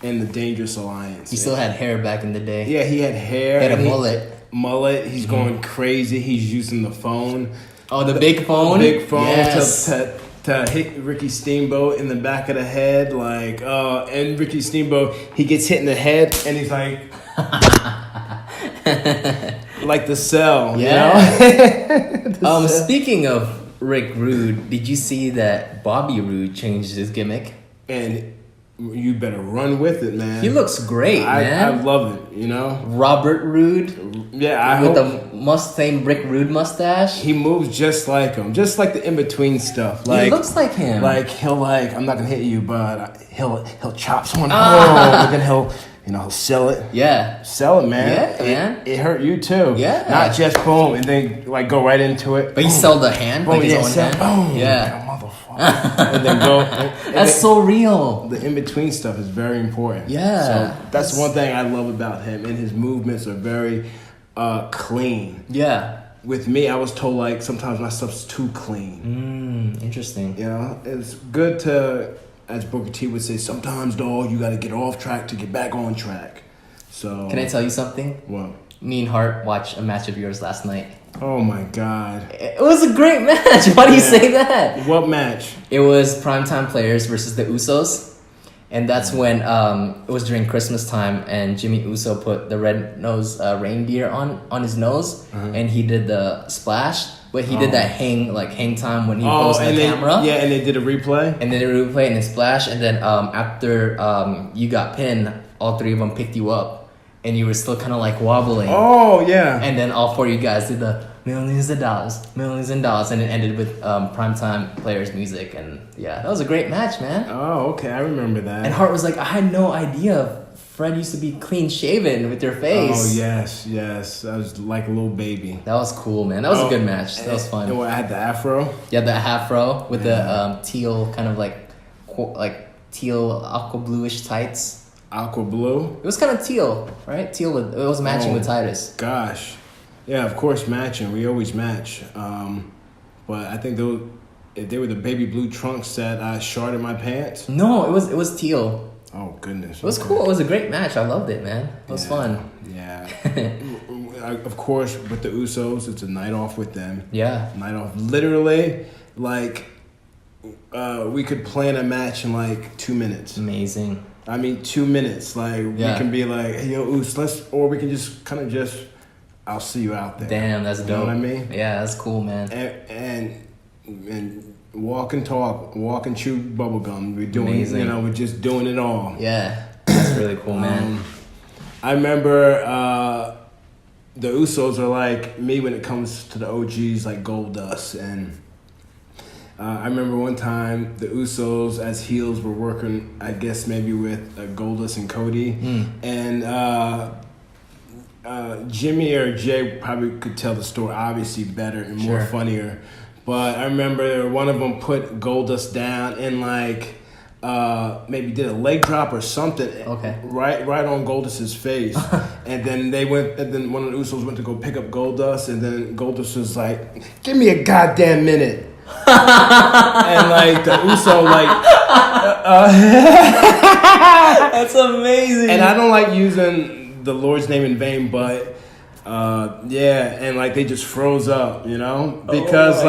and the Dangerous Alliance. He still had hair back in the day. Yeah, he had hair. He had a and mullet. Mullet. He's going crazy. He's using the phone. Oh, the big phone? Big phone Yes. to hit Ricky Steamboat in the back of the head. Like, and Ricky Steamboat, he gets hit in the head and he's like, like the cell. Yeah. You know? Speaking of Rick Rude, did you see that Bobby Roode changed his gimmick? And you better run with it, man. He looks great, I man. love it. You know, Robert Roode. yeah, With the Mustang Brick Rude mustache. he moves just like him, just like the in between stuff. Like He looks like him. Like he'll I'm not gonna hit you, but he'll chop someone Ah. and then he'll sell it. Yeah. Sell it, man. Yeah, man. It hurt you too. Yeah. Not just boom and then like go right into it. But he sold the hand, boom, like his yeah, own sell, hand. boom. Yeah. Motherfucker. And then go. And That's so real. the in between stuff is very important. Yeah. So that's one thing I love about him, and his movements are very clean. Yeah. With me, I was told like sometimes my stuff's too clean. Interesting. You know, it's good to, as Booker T would say, sometimes, dog, you got to get off track to get back on track. So Can I tell you something? what? Me and Hart watched a match of yours last night. Oh my God! It was a great match. Why do you say that? What match? It was Primetime Players versus the Usos. And that's when it was during Christmas time, and Jimmy Uso put the red-nosed reindeer on his nose, and he did the splash. But he did that hang time when he goes on the camera. Yeah, and they did a replay. And then they replay and then splash, and then after you got pinned, all three of them picked you up, and you were still kind of like wobbling. Oh yeah. And then all four of you guys did the millions of dollars, and it ended with Primetime Players music, and yeah, that was a great match, man. Oh okay, I remember that. And Hart was like, I had no idea Fred used to be clean shaven with your face. Oh yes, I was like a little baby. That was cool, man. That was a good match. That was fun. And what, I had the afro. Yeah, the afro with the teal kind of like teal aqua bluish tights. Aqua blue. It was kind of teal, right? Teal. It was matching with Titus. Gosh, yeah, of course matching. We always match. But I think if they were the baby blue trunks that I shorted my pants. No, it was teal. Oh goodness. It was cool. It was a great match. I loved it, man. It was fun. Yeah. Of course, with the Usos, it's a night off with them. Yeah. Night off. Literally, like, we could plan a match in like 2 minutes. Amazing. I mean, 2 minutes. Like, we can be like, hey, yo, Us, or we can just kind of I'll see you out there. Damn, that's dope. You know what I mean? Yeah, that's cool, man. And walk and talk, walk and chew bubblegum. We're doing, Amazing. we're just doing it all. Yeah, that's really cool, man. I remember the Usos are like me when it comes to the OGs, like Goldust. And I remember one time the Usos as heels were working, I guess maybe with Goldust and Cody. And Jimmy or Jay probably could tell the story obviously better and more funnier. But I remember one of them put Goldust down and like maybe did a leg drop or something. Okay. Right on Goldust's face. And then one of the Usos went to go pick up Goldust, and then Goldust was like, "Give me a goddamn minute." And like the Uso That's amazing. And I don't like using the Lord's name in vain, but and like they just froze up, because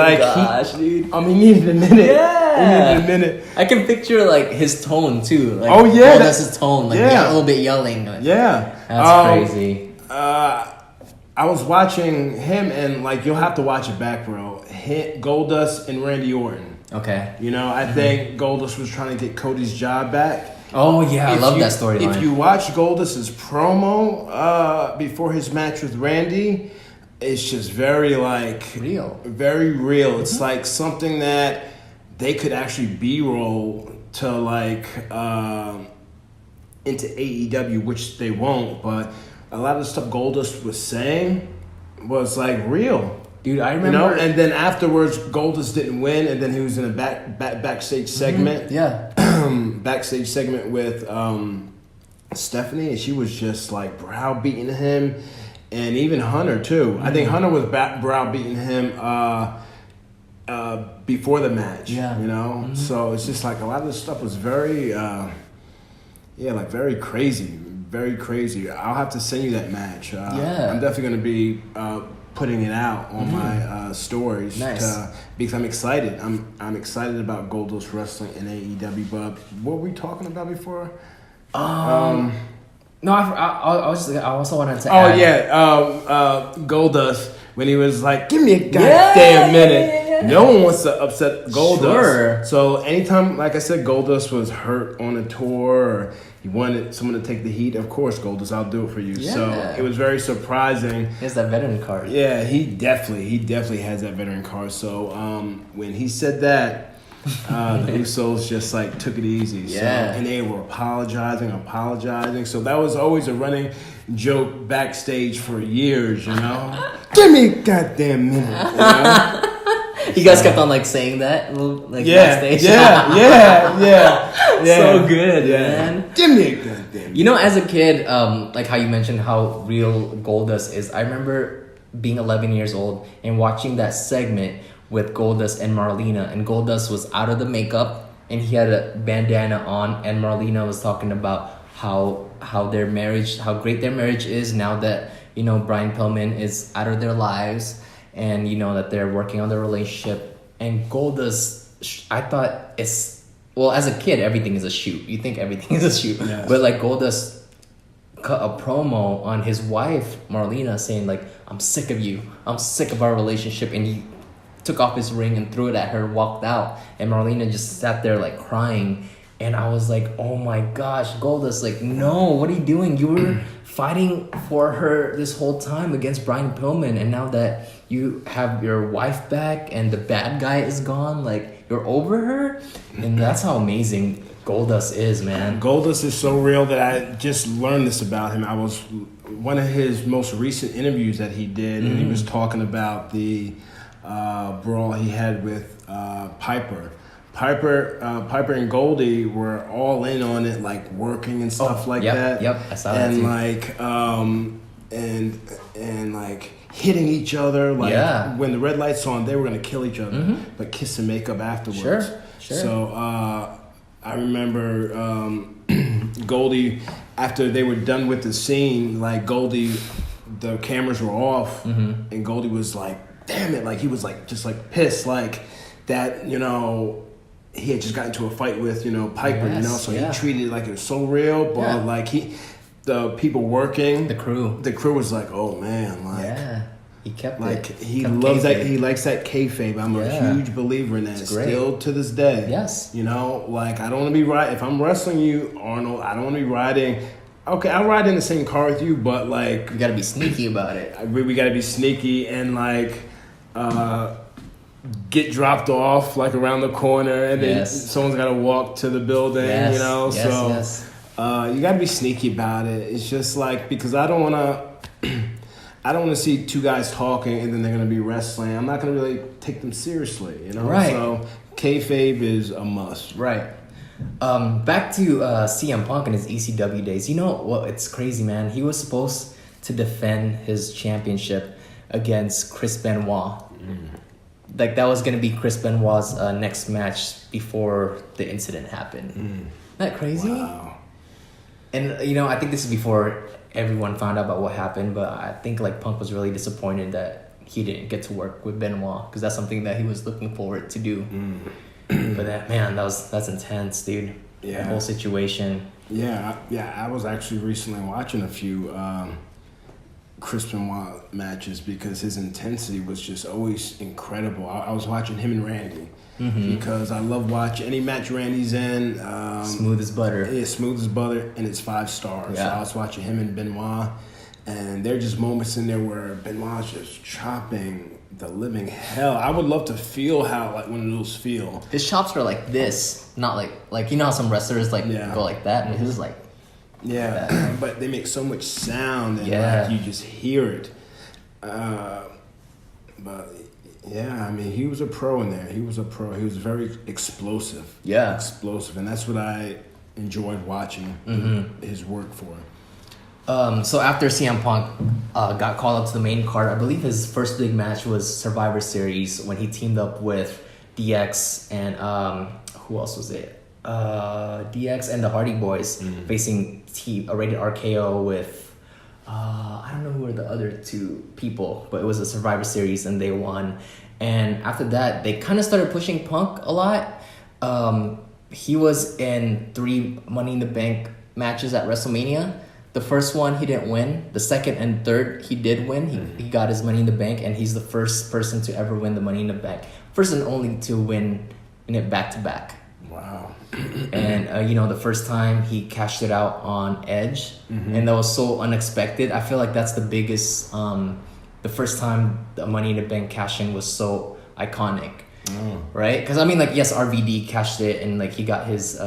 dude. he needed a minute. Yeah. He needed a minute. I can picture like his tone too. Like, oh yeah, that's his tone. Like a little bit yelling. Like, yeah, that's crazy. I was watching him, and like you'll have to watch it back, bro. Goldust and Randy Orton. Okay. I think Goldust was trying to get Cody's job back. Oh yeah, I love that storyline. If you watch Goldust's promo before his match with Randy, it's just very real. Very real. It's like something that they could actually B-roll to into AEW, which they won't. But a lot of the stuff Goldust was saying was like real. Dude, I remember. And then afterwards, Goldust didn't win, and then he was in a backstage segment. Yeah. Backstage segment with Stephanie, and she was just like browbeating him, and even Hunter too. I think Hunter was browbeating him before the match. Yeah. So it's just like a lot of this stuff was very, very crazy, very crazy. I'll have to send you that match. I'm definitely gonna be putting it out on my stories. Nice. Because I'm excited. I'm excited about Goldust Wrestling and AEW. But what were we talking about before? No, I also wanted to add. Goldust when he was like, "Give me a goddamn minute," No one wants to upset Goldust. Sure. So anytime, like I said, Goldust was hurt on a tour or he wanted someone to take the heat, of course, Goldust, I'll do it for you. Yeah. So it was very surprising. He has that veteran card. Yeah, he definitely has that veteran card. So when he said that, the Usos just like took it easy. Yeah. So, and they were apologizing. So that was always a running joke backstage for years, you know? Give me a goddamn minute, you know? You guys kept on like saying that, like backstage. Yeah. So good, man. Give me a goddamn minute. You know, as a kid, like how you mentioned how real Goldust is. I remember being 11 years old and watching that segment with Goldust and Marlena, and Goldust was out of the makeup and he had a bandana on, and Marlena was talking about how their marriage, how great their marriage is now that, you know, Brian Pillman is out of their lives, and you know that they're working on their relationship. And Goldust, I thought as a kid, everything is a shoot. You think everything is a shoot, Yes. but like Goldust cut a promo on his wife Marlena saying like, I'm sick of you, I'm sick of our relationship, and he took off his ring and threw it at her, walked out, and Marlena just sat there like crying. And I was like, oh my gosh, Goldust, like, no, what are you doing? You were fighting for her this whole time against Brian Pillman, and now that you have your wife back and the bad guy is gone, like, you're over her? And that's how amazing Goldust is, man. Goldust is so real that I just learned this about him. I was one of his most recent interviews that he did, and he was talking about the brawl he had with Piper. Piper and Goldie were all in on it, like working and stuff like that. Yep, I saw that and too. like and like hitting each other. Like when the red lights on, they were gonna kill each other, but kiss and make up afterwards. Sure. So I remember Goldie, after they were done with the scene, like Goldie, the cameras were off, and Goldie was like, "Damn it!" Like he was like just like pissed, like that, you know. He had just got into a fight with, you know, Piper, you know, so he treated it like it was so real, but like the people working, the crew was like, oh man, like he kept like it. he Kept loves kayfabe. that, he likes that kayfabe. I'm a huge believer in that, It's great. still to this day. Yes. You know, like I don't want to be if I'm wrestling you, Arnold, I don't want to be riding. Okay, I'll ride in the same car with you, but like You gotta be sneaky about it. we got to be sneaky and like get dropped off like around the corner, and then someone's got to walk to the building, you know. You got to be sneaky about it. It's just like, because I don't want to see two guys talking and then they're going to be wrestling. I'm not going to really take them seriously, you know. Right. So kayfabe is a must. Right. Back to CM Punk and his ECW days. You know what? It's crazy, man. He was supposed to defend his championship against Chris Benoit. Like, that was going to be Chris Benoit's next match before the incident happened. Isn't that crazy? Wow. And, you know, I think this is before everyone found out about what happened, but I think, like, Punk was really disappointed that he didn't get to work with Benoit, because that's something that he was looking forward to do. But that's intense, dude. Yeah. The whole situation. Yeah, I was actually recently watching a few Chris Benoit matches because his intensity was just always incredible. I was watching him and Randy because I love watching any match Randy's in. Smooth as butter. Yeah, smooth as butter, and it's 5 stars. Yeah. So I was watching him and Benoit, and there are just moments in there where Benoit's just chopping the living hell. I would love to feel how like one of those feel. His chops are like this, not like you know how some wrestlers like go like that, but his is like but they make so much sound and like you just hear it. But yeah, I mean, he was a pro in there. He was a pro. He was very explosive. Yeah. Explosive, and that's what I enjoyed watching his work for. So after CM Punk got called up to the main card, I believe his first big match was Survivor Series when he teamed up with DX and who else was it? DX and the Hardy Boys facing a Rated RKO with I don't know who were the other two people, but it was a Survivor Series and they won. And after that, they kind of started pushing Punk a lot. He was in 3 Money in the Bank matches at WrestleMania. The first one, he didn't win. The second and third, he did win. He got his Money in the Bank, and he's the first person to ever win the Money in the Bank. first and only to win in it back to back. Wow. And you know, the first time he cashed it out on Edge, and that was so unexpected. I feel like that's the biggest. The first time the Money in the Bank cashing was so iconic, right? Because I mean, like, yes, RVD cashed it and like he got his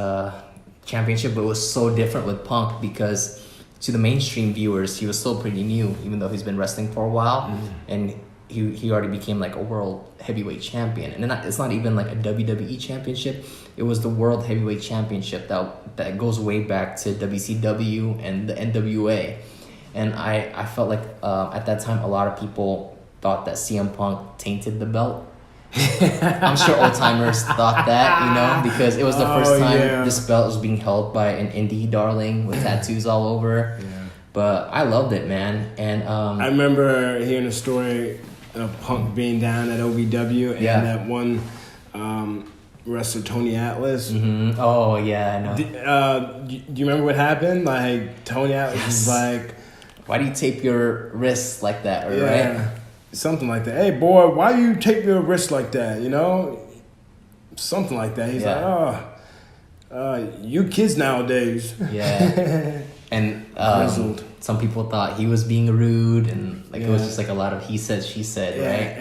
championship, but it was so different with Punk because to the mainstream viewers, he was still pretty new, even though he's been wrestling for a while, and he already became like a world heavyweight champion. And then it's not even like a WWE championship; it was the world heavyweight championship that goes way back to WCW and the NWA. And I felt like at that time a lot of people thought that CM Punk tainted the belt. I'm sure old timers thought that, you know, because it was the first time this belt was being held by an indie darling with tattoos all over. Yeah. But I loved it, man. And I remember hearing a story of Punk being down at OVW and that one wrestler Tony Atlas. Mm-hmm. Oh yeah, I know. Do you remember what happened? Like Tony Atlas was like, "Why do you tape your wrists like that?" Right? Something like that. Hey boy, why do you tape your wrist like that? You know, something like that. He's like, you kids nowadays. Yeah. And some people thought he was being rude, and like it was just like a lot of he said, she said, right?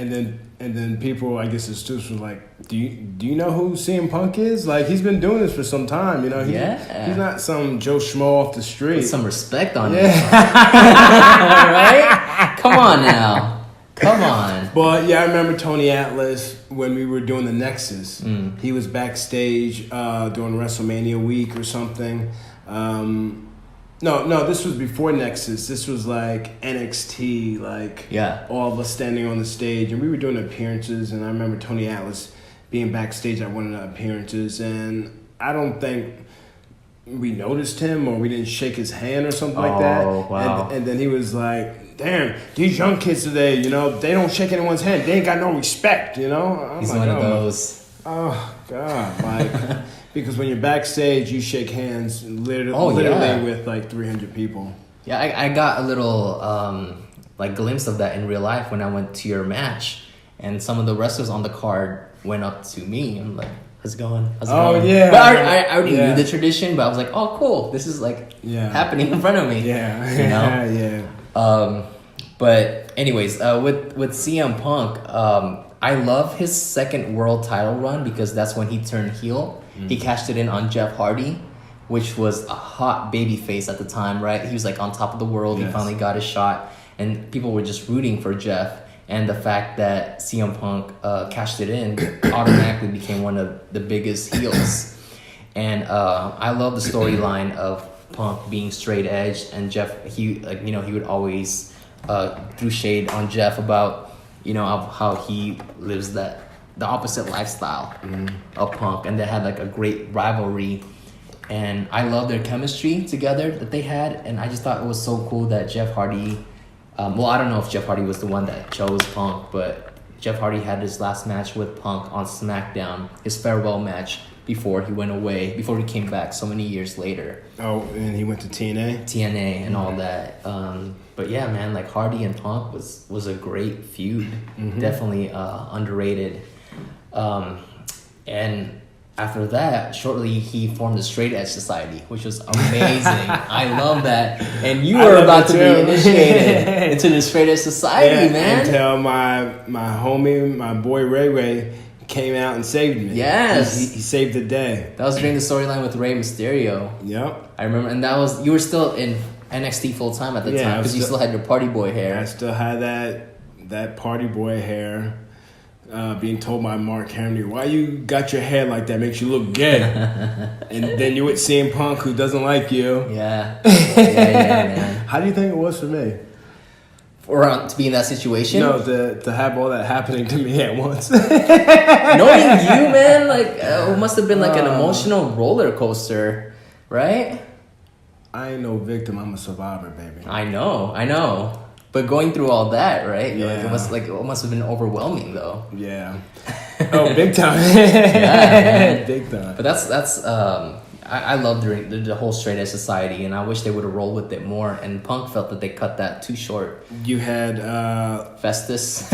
And then people, I guess, his students were like, do you know who CM Punk is? Like, he's been doing this for some time, you know. He's not some Joe Schmo off the street. Put some respect on him. Right? Come on now. Come on. But yeah, I remember Tony Atlas when we were doing the Nexus. He was backstage during WrestleMania week or something. No, this was before Nexus. This was like NXT, like all of us standing on the stage, and we were doing appearances. And I remember Tony Atlas being backstage at one of the appearances, and I don't think we noticed him or we didn't shake his hand or something like that. Wow. And then he was like, "Damn, these young kids today, you know, they don't shake anyone's hand. They ain't got no respect, you know." He's like, one of those. Oh God, like. Because when you're backstage, you shake hands literally with like 300 people. Yeah, I got a little like glimpse of that in real life when I went to your match, and some of the wrestlers on the card went up to me and like, "How's it going? How's it going?" Yeah. But I already knew the tradition, but I was like, "Oh, cool! This is like happening in front of me." Yeah, you know. But anyways, with CM Punk, I love his second world title run because that's when he turned heel. He cashed it in on Jeff Hardy, which was a hot baby face at the time, right? He was like on top of the world. Yes. He finally got his shot, and people were just rooting for Jeff. And the fact that CM Punk cashed it in automatically became one of the biggest heels. And I love the storyline of Punk being straight edge, and Jeff. He would always threw shade on Jeff about how he lives the opposite lifestyle of Punk, and they had like a great rivalry, and I love their chemistry together that they had, and I just thought it was so cool that Jeff Hardy, I don't know if Jeff Hardy was the one that chose Punk, but Jeff Hardy had his last match with Punk on SmackDown, his farewell match before he came back so many years later. Oh, and he went to TNA and all that. But yeah, man, like Hardy and Punk was a great feud, definitely underrated. And after that, shortly he formed the Straight Edge Society, which was amazing. I love that. And you were about to be initiated into the Straight Edge Society, man. Until my homie, my boy Ray came out and saved me. Yes. He saved the day. That was during the storyline with Rey Mysterio. Yep. I remember, and you were still in NXT full time at the time because you still had your party boy hair. I still had that party boy hair. Being told by Mark Henry, "Why you got your hair like that? Makes you look gay." And then you with CM Punk, who doesn't like you. Yeah, man. How do you think it was for me? To be in that situation? No, to have all that happening to me at once. Knowing you, man, like it must have been like an emotional roller coaster, right? I ain't no victim. I'm a survivor, baby. I know. But going through all that, right? Yeah. It must have been overwhelming, though. Yeah. Oh, big time. Yeah, big time. But that's I love the whole Straight Edge Society, and I wish they would have rolled with it more. And Punk felt that they cut that too short. You had Festus,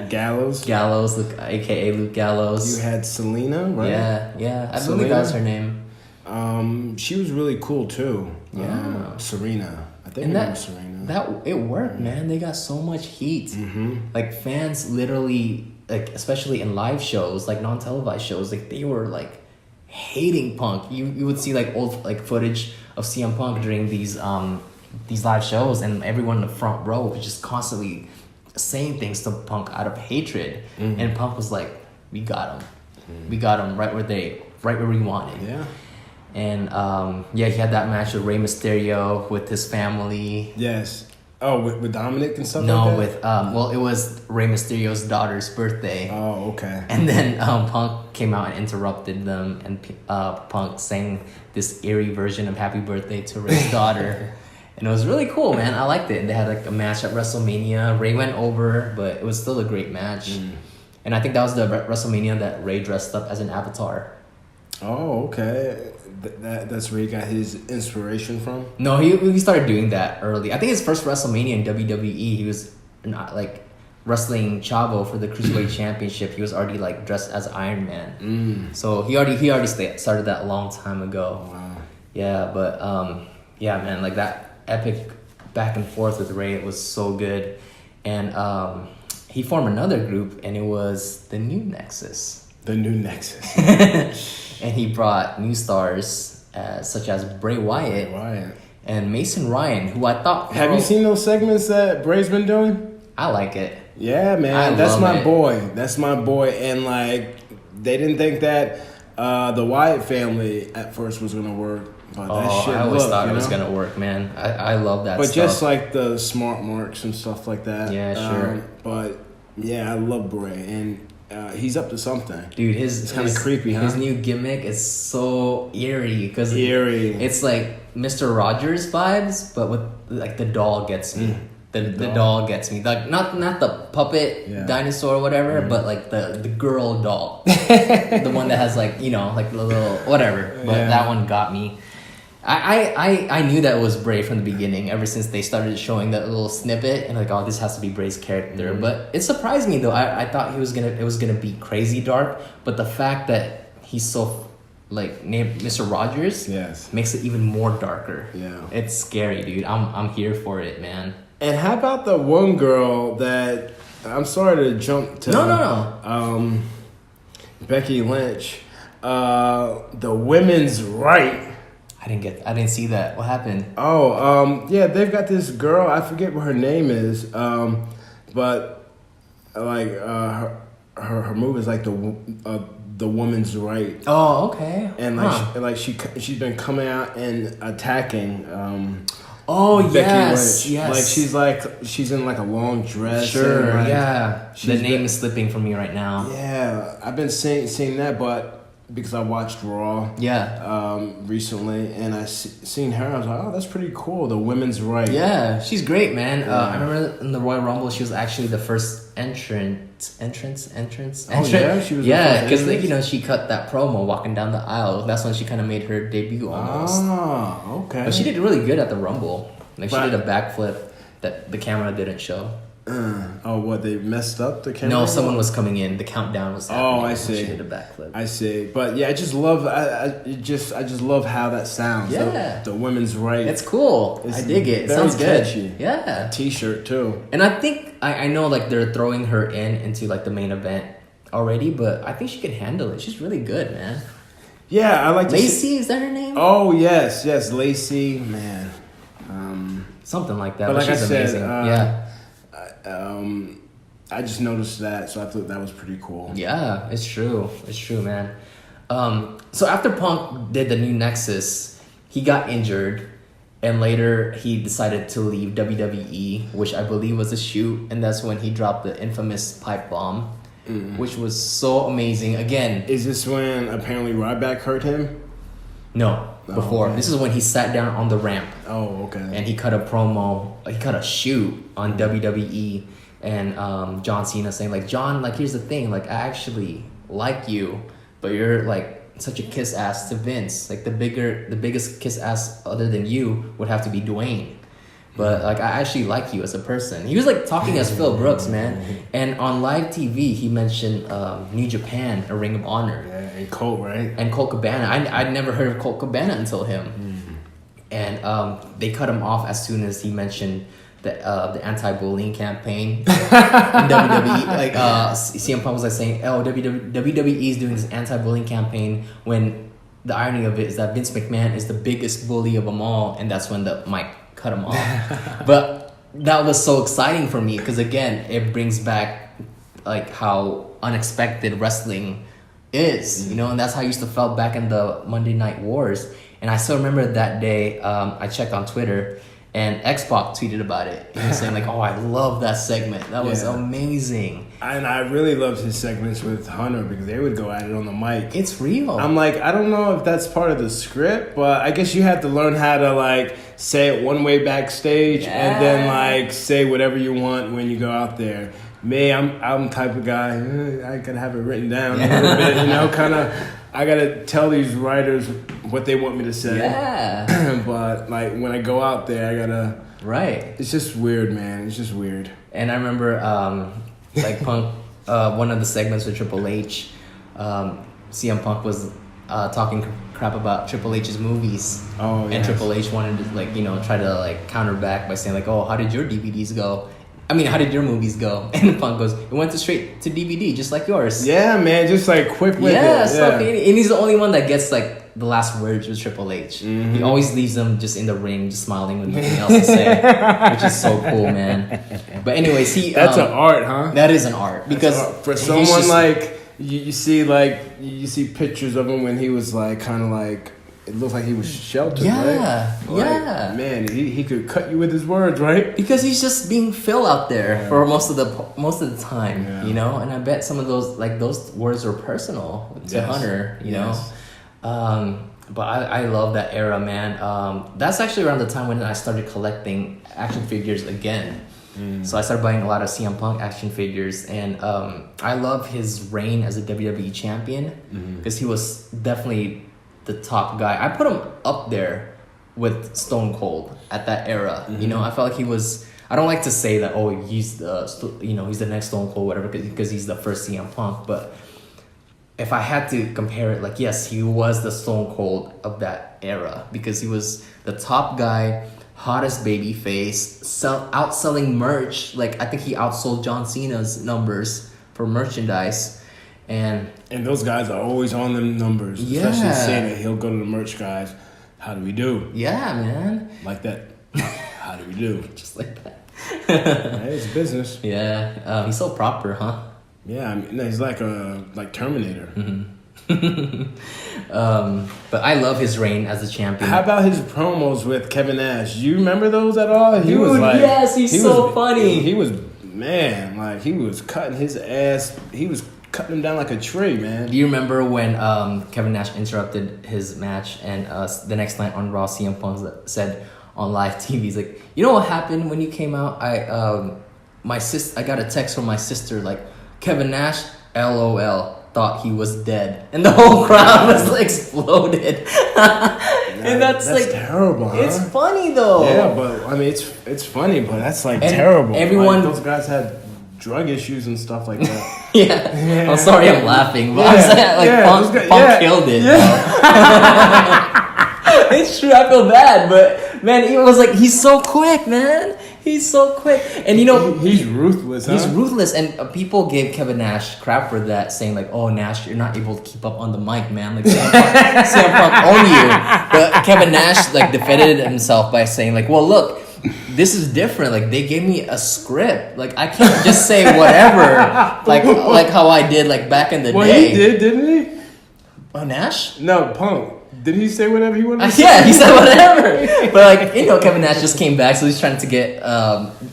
Gallows. Gallows, aka Luke Gallows. You had Selena, right? Yeah. I believe Selena? that's her name. She was really cool too. Yeah. Serena. I think And it was Serena. that it worked, man. They got so much heat. Like fans literally, like especially in live shows, like non-televised shows, like they were like hating Punk. You would see like old like footage of CM Punk during these live shows, and everyone in the front row was just constantly saying things to Punk out of hatred. And Punk was like, "We got him. We got him right where we wanted." Yeah. And he had that match with Rey Mysterio with his family. Yes. Oh, with Dominic and stuff No, like that? with it was Rey Mysterio's daughter's birthday. Oh, okay. And then Punk came out and interrupted them, and Punk sang this eerie version of Happy Birthday to Rey's daughter. And it was really cool, man. I liked it. And they had like a match at WrestleMania. Rey went over, but it was still a great match. And I think that was the WrestleMania that Rey dressed up as an avatar. Oh, okay. That's where he got his inspiration from? No, he started doing that early. I think his first WrestleMania in WWE, he was not like wrestling Chavo for the Cruiserweight Championship. He was already like dressed as Iron Man. So he already started that a long time ago. Wow. Yeah, but yeah, man, like that epic back and forth with Rey, it was so good. And he formed another group, and it was the New Nexus. The New Nexus. And he brought new stars such as Bray Wyatt and Mason Ryan, who I thought... Have you seen those segments that Bray's been doing? I like it. Yeah, man. That's my boy. That's my boy. And, like, they didn't think that the Wyatt family at first was going to work. But that shit I always thought it was know? going to work, man. I love that But stuff. just, like, the smart marks and stuff like that. Yeah, sure. But, yeah, I love Bray. And... he's up to something. Dude, it's kind of creepy, huh? His new gimmick is so eerie because Eerie. it's like Mr. Rogers vibes, but with like the doll gets me. The doll gets me. Like not the puppet dinosaur or whatever, but like the girl doll, the one that has like like the little whatever. But that one got me. I knew that it was Bray from the beginning, ever since they started showing that little snippet, and like, oh, this has to be Bray's character. But it surprised me though. I thought it was gonna be crazy dark, but the fact that he's so like named Mr. Rogers makes it even more darker. Yeah, it's scary, dude. I'm here for it, man. And how about the one girl that I'm sorry to jump to? No. Becky Lynch, the women's right. I didn't see that. What happened? Yeah, they've got this girl. I forget what her name is. But like her move is like the woman's right. Oh, okay. And like she's been coming out and attacking. Becky Lynch. Yes. Like she's in like a long dress. Sure. And, like, yeah. The name is slipping from me right now. Yeah, I've been seeing that, but. Because I watched Raw recently, and I seen her. I was like, oh, that's pretty cool. The women's right. Yeah, she's great, man. I remember in the Royal Rumble, she was actually the first entrant. Oh, yeah? She was because she cut that promo walking down the aisle. That's when she kind of made her debut almost. Oh, okay. But she did really good at the Rumble. Like, she did a backflip that the camera didn't show. What, they messed up the camera? No, someone was coming in. The countdown was happening. Oh, I see. She did a backflip. I see. But yeah, I just love I just love how that sounds. Yeah. The women's right. It's cool. I dig it. It sounds catchy. good. Yeah. A t-shirt too. And I think I know like they're throwing her into like the main event already, but I think she can handle it. She's really good, man. Yeah, I like Lacey, is that her name? Oh yes, Lacey, man. Something like that. But like she's I said, amazing. I just noticed that, so I thought that was pretty cool. Yeah, it's true. It's true, man. So after Punk did the New Nexus, he got injured, and later he decided to leave WWE, which I believe was a shoot, and that's when he dropped the infamous pipe bomb, which was so amazing. Again, is this when apparently Ryback hurt him? No, before. This is when he sat down on the ramp. Oh, okay. And he cut a promo. He cut a shoot on WWE, and John Cena saying like, John, like, here's the thing, like, I actually like you, but you're like such a kiss ass to Vince. Like the biggest kiss ass other than you would have to be Dwayne. but like I actually like you as a person. He was like talking as Phil Brooks, man. And on live TV, he mentioned New Japan, a Ring of Honor. Yeah, and Colt, right? And Colt Cabana. I'd never heard of Colt Cabana until him. And they cut him off as soon as he mentioned the anti-bullying campaign in WWE. Like CM Punk was like saying, "Oh, WWE is doing this anti-bullying campaign," when the irony of it is that Vince McMahon is the biggest bully of them all, and that's when the mic cut him off. But that was so exciting for me because again, it brings back like how unexpected wrestling is, you know, and that's how I used to felt back in the Monday Night Wars. And I still remember that day. I checked on Twitter. And X-Pac tweeted about it. He was saying like, "Oh, I love that segment. That was amazing." And I really loved his segments with Hunter because they would go at it on the mic. It's real. I'm like, I don't know if that's part of the script, but I guess you have to learn how to like say it one way backstage and then like say whatever you want when you go out there. Me, I'm the type of guy, I gotta have it written down a little bit, you know, kind of. I gotta tell these writers what they want me to say. Yeah. But like when I go out there, I gotta. Right. It's just weird, man. It's just weird. And I remember, like Punk, one of the segments with Triple H, CM Punk was talking crap about Triple H's movies. Oh, and Triple H wanted to like, you know, try to like counter back by saying like, "Oh, how did your DVDs go? I mean, how did your movies go?" And Punk goes, "It went straight to DVD, just like yours." Yeah, man, just like quick with it. Yeah, so and he's the only one that gets like the last words with Triple H. He always leaves them just in the ring, just smiling with nothing else to say, which is so cool, man. But anyways, that's an art, huh? That is an art because for someone just, like you see pictures of him when he was like kind of like. It looked like he was sheltered, right? Yeah. Man, he could cut you with his words, right? Because he's just being Phil out there for most of the time, you know. And I bet some of those words were personal to Hunter, you know. But I love that era, man. That's actually around the time when I started collecting action figures again. So I started buying a lot of CM Punk action figures, and I love his reign as a WWE champion because he was definitely the top guy. I put him up there with Stone Cold at that era. You know, I felt like he was. I don't like to say that. Oh, he's he's the next Stone Cold, whatever, because he's the first CM Punk. But if I had to compare it, like yes, he was the Stone Cold of that era because he was the top guy, hottest baby face, outselling merch. Like I think he outsold John Cena's numbers for merchandise. And those guys are always on them numbers. Yeah. Especially Cena. He'll go to the merch guys. How do we do? Yeah, man. Like that. How do we do? Just like that. Hey, it's business. Yeah. He's so proper, huh? Yeah, I mean, he's like Terminator. But I love his reign as a champion. How about his promos with Kevin Nash? Do you remember those at all? He was like, yes, he's so funny. He was, man, like he was cutting his ass. He was cutting him down like a tree, man. Do you remember when Kevin Nash interrupted his match and the next night on Raw, CM Punk said on live TV, he's like, "You know what happened when you came out? I got a text from my sister like, Kevin Nash, LOL, thought he was dead," and the whole crowd was like exploded. And that's like terrible. Huh? It's funny though. Yeah, but I mean, it's funny, but that's like terrible. Everyone, like, those guys had drug issues and stuff like that. Yeah. I'm sorry, I'm laughing, but I'm saying Punk killed it. Yeah. It's true. I feel bad, but man, it was like he's so quick, man. He's so quick, and you know he's ruthless. He's ruthless, and people gave Kevin Nash crap for that, saying like, "Oh, Nash, you're not able to keep up on the mic, man. Like CM Punk own you." But Kevin Nash like defended himself by saying like, "Well, look, this is different. Like they gave me a script. Like I can't just say whatever. like how I did like back in the day." Well, he did, didn't he? Oh, Nash? No, Punk. Did he say whatever he wanted to say? Yeah, he said whatever. But like, you know, Kevin Nash just came back, so he's trying to get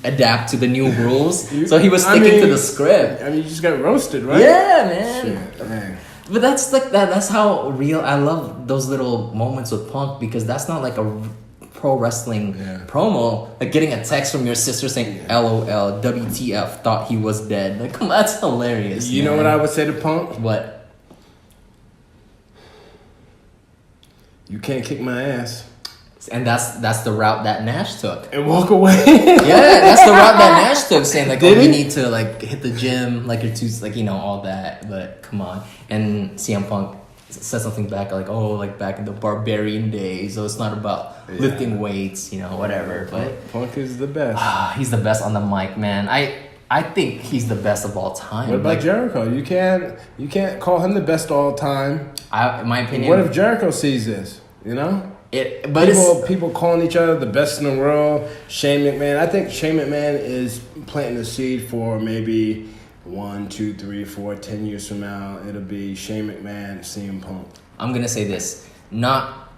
adapt to the new rules. So he was sticking to the script. I mean, you just got roasted, right? Yeah, man. Shit, man. But that's like that. That's how real. I love those little moments with Punk because that's not like a pro wrestling promo. Like getting a text from your sister saying "LOL, WTF, thought he was dead." Like, come on, that's hilarious. You know what I would say to Punk? What? You can't kick my ass. And that's the route that Nash took. And walk away. Yeah, that's the route that Nash took, saying like, Did oh, he? you need to like hit the gym, like you're too, like, you know, all that. But come on. And CM Punk said something back like, oh, like back in the barbarian days, so it's not about lifting weights, you know, whatever. But Punk is the best. he's the best on the mic, man. I think he's the best of all time. What about like, Jericho? You can't call him the best all time. in my opinion, What if Jericho sees this? You know? but People calling each other the best in the world. Shane McMahon. I think Shane McMahon is planting the seed for maybe 1, 2, 3, 4, 10 years from now. It'll be Shane McMahon, CM Punk. I'm gonna say this: not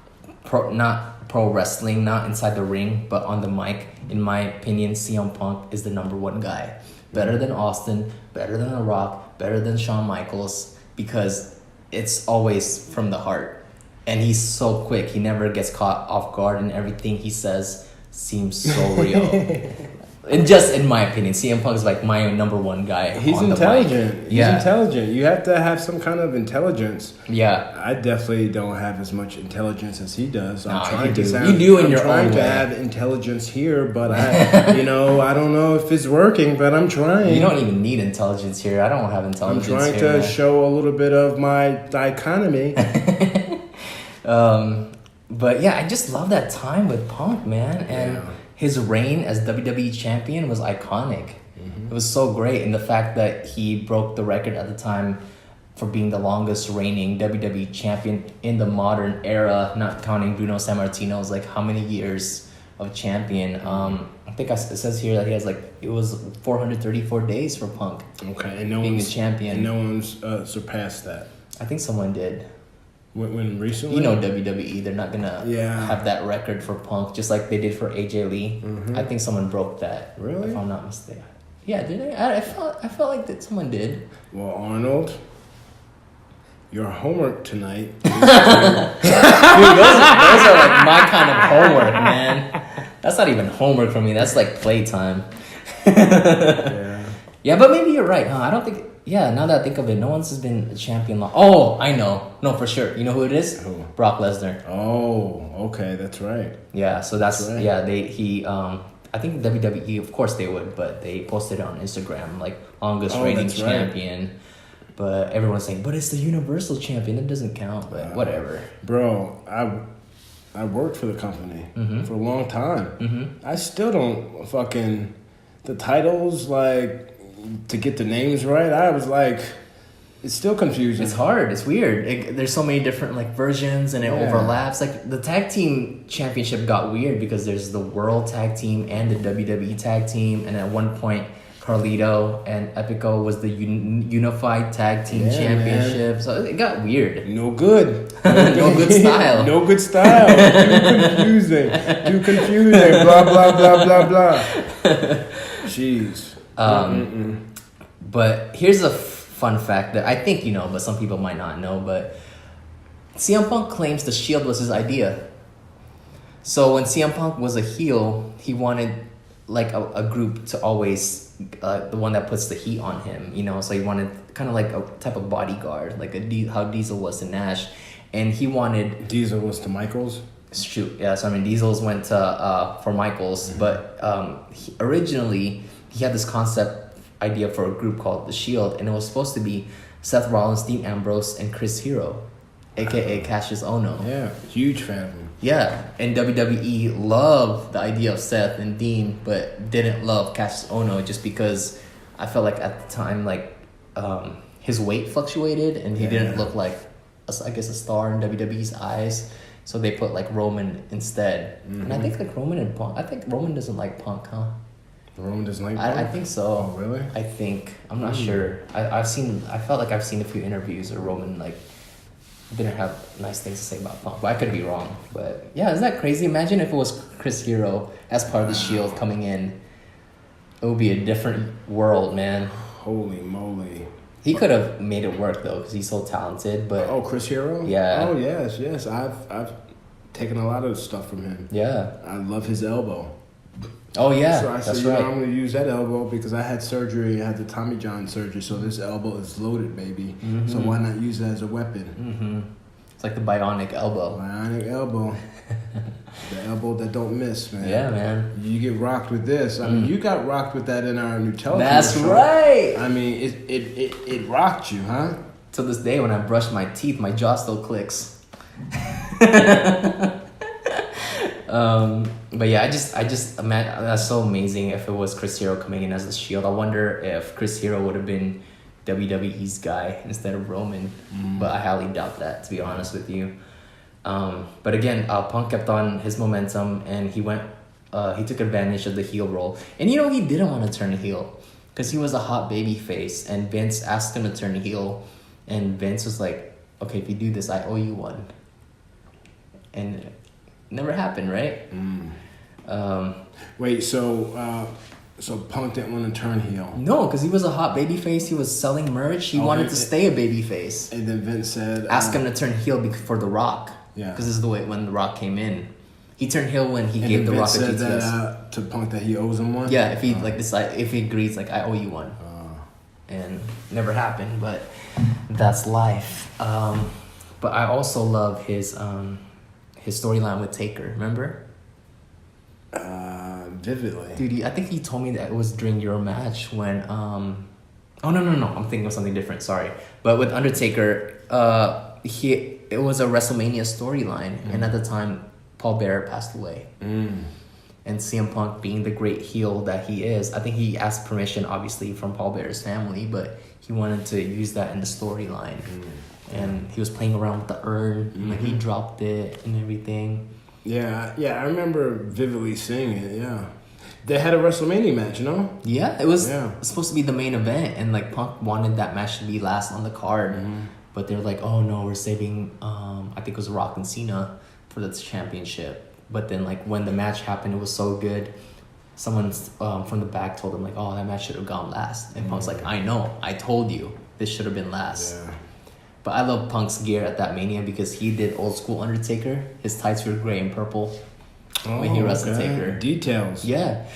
pro wrestling, not inside the ring, but on the mic. In my opinion, CM Punk is the number one guy. Better than Austin, better than The Rock, better than Shawn Michaels, because it's always from the heart. And he's so quick. He never gets caught off guard, and everything he says seems so real. And just in my opinion, CM Punk is like my number one guy. He's on intelligent. The mic. He's intelligent. You have to have some kind of intelligence. Yeah. I definitely don't have as much intelligence as he does. No, I'm trying you to do. sound, You do in I'm your trying own to way. have intelligence here, but I don't know if it's working, but I'm trying. You don't even need intelligence here. I don't have I'm intelligence trying here. to man. show a little bit of my dichotomy. But yeah, I just love that time with Punk, man. And Yeah. his reign as WWE champion was iconic. It was so great. And the fact that he broke the record at the time for being the longest reigning WWE champion in the modern era, not counting Bruno Sammartino, was like how many years of champion? I think it says here that he has it was 434 days for Punk. Okay, and no Being one's the champion. And no one's surpassed that. I think someone did. When recently, You know WWE, they're not gonna Yeah. have that record for Punk, just like they did for AJ Lee. I think someone broke that. Really? If I'm not mistaken. Yeah, did they? I felt like that someone did. Well, Arnold, your homework tonight. Dude, those are like my kind of homework, man. That's not even homework for me. That's like playtime. Yeah. Yeah, but maybe you're right, huh? I don't think. Yeah, now that I think of it, no one's has been a champion long. Oh, I know. No, for sure. You know who it is? Who? Brock Lesnar. Oh, okay, that's right. Yeah, so that's That's right. yeah. I think WWE, of course they would, but they posted it on Instagram like longest Oh, reigning that's right. champion. But everyone's saying, but it's the Universal Champion. It doesn't count. But whatever. Bro, I worked for the company for a long time. I still don't fucking the titles to get the names right. I was like, it's still confusing. It's hard. It's weird. There's so many different versions, and it Yeah. overlaps. Like the tag team championship got weird because there's the World Tag Team and the WWE Tag Team, and at one point, Carlito and Epico was the unified tag team Yeah, championship. So it got weird. No good. No good style. No good style. Too confusing. Blah blah blah blah blah. Jeez. But here's a fun fact that I think you know, but some people might not know. But CM Punk claims the Shield was his idea. So when CM Punk was a heel, he wanted a group to always the one that puts the heat on him. You know, so he wanted kind of like a type of bodyguard, like how Diesel was to Nash, and he wanted. Diesel was to Michaels. Shoot, yeah. So I mean, Diesel's went to for Michaels, but originally he had this concept idea for a group called the Shield, and it was supposed to be Seth Rollins, Dean Ambrose, and Chris Hero, aka Cassius Ohno. Yeah, huge fan of him. Yeah, and WWE loved the idea of Seth and Dean, but didn't love Cassius Ohno just because I felt like at the time his weight fluctuated and he didn't look like a star in WWE's eyes. So they put Roman instead. And I think Roman and Punk. I think Roman doesn't like Punk, huh? Roman doesn't like I Punk? think so. Oh, really? I think. I'm not sure. I felt like I've seen a few interviews where Roman didn't have nice things to say about Punk. But I could be wrong. But yeah, isn't that crazy? Imagine if it was Chris Hero as part of the Shield coming in. It would be a different world, man. Holy moly. He could have made it work though, because he's so talented. But Oh, Chris Hero? Yeah. Oh, yes. I've taken a lot of stuff from him. yeah. I love his elbow. Oh yeah, So I said, that's you know, right. I'm going to use that elbow because I had surgery. I had the Tommy John surgery, so this elbow is loaded, baby. So why not use it as a weapon? It's like the bionic elbow. Bionic elbow. The elbow that don't miss, man. Yeah, man. You get rocked with this. I mean, you got rocked with that in our new television That's show. right. I mean, it rocked you, huh? To this day, when I brush my teeth, my jaw still clicks. But yeah, I just imagine that's so amazing. If it was Chris Hero coming in as the Shield, I wonder if Chris Hero would have been WWE's guy instead of Roman. But I highly doubt that, to be honest with you. But again, Punk kept on his momentum, and he took advantage of the heel role. And you know, he didn't want to turn heel because he was a hot baby face, and Vince asked him to turn heel, and Vince was like, "Okay, if you do this, I owe you one." And it never happened, right? Wait, so Punk didn't want to turn heel, No, because he was a hot baby face. He was selling merch. He wanted to stay a baby face. and then Vince said, Ask him to turn heel for The Rock. Yeah. Because this is the way when The Rock came in. He turned heel when he and gave then The Rock Vince a said GTS. that to Punk that he owes him one. Yeah, if he if he agrees, like, I owe you one. And never happened, but that's life. But I also love his storyline with Taker. Remember? Vividly. Dude, I think he told me that it was during your match when oh no, I'm thinking of something different, sorry. But with Undertaker, it was a WrestleMania storyline, and at the time Paul Bearer passed away. And CM Punk, being the great heel that he is, I think he asked permission obviously from Paul Bearer's family, but he wanted to use that in the storyline. And he was playing around with the urn, like he dropped it and everything. Yeah, I remember vividly seeing it. Yeah, they had a WrestleMania match, you know. Yeah, it was supposed to be the main event, and like Punk wanted that match to be last on the card, but they're like, "Oh no, we're saving." I think it was Rock and Cena for the championship. But then, like when the match happened, it was so good. Someone from the back told him like, "Oh, that match should have gone last," and Punk's like, "I know, I told you this should have been last." Yeah. But I love Punk's gear at that Mania because he did old school Undertaker. His tights were gray and purple when he wrestled Taker. Details. Yeah.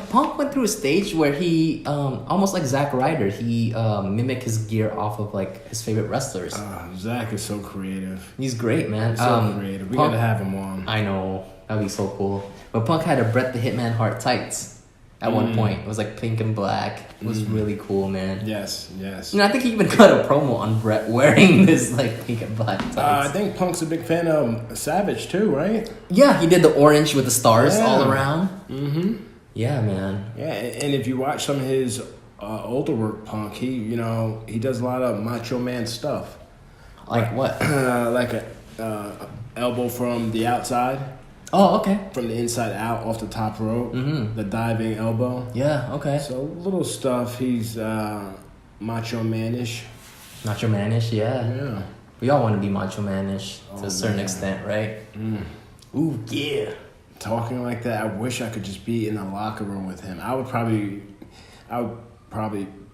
Punk went through a stage where he, almost like Zack Ryder, he mimicked his gear off of like his favorite wrestlers. Zach is so creative. He's great, man. So creative. We gotta have him on. I know. That'd be so cool. But Punk had a Bret the Hitman Hart tights at one point. It was like pink and black. It was really cool, man. Yes. And I think he even cut a promo on Bret wearing this like pink and black tights. I think Punk's a big fan of Savage too, right? Yeah, he did the orange with the stars all around. Mm-hmm. Yeah, man. Yeah, and if you watch some of his older work, Punk, he does a lot of Macho Man stuff. Like what? Like a elbow from the outside. Oh, okay. From the inside out, off the top rope. Mm-hmm. The diving elbow. Yeah, okay. So little stuff. He's Macho Man-ish. Macho Man-ish, yeah. Yeah. We all want to be Macho Man-ish to a certain extent, right? Ooh, yeah. Talking like that, I wish I could just be in the locker room with him. I would probably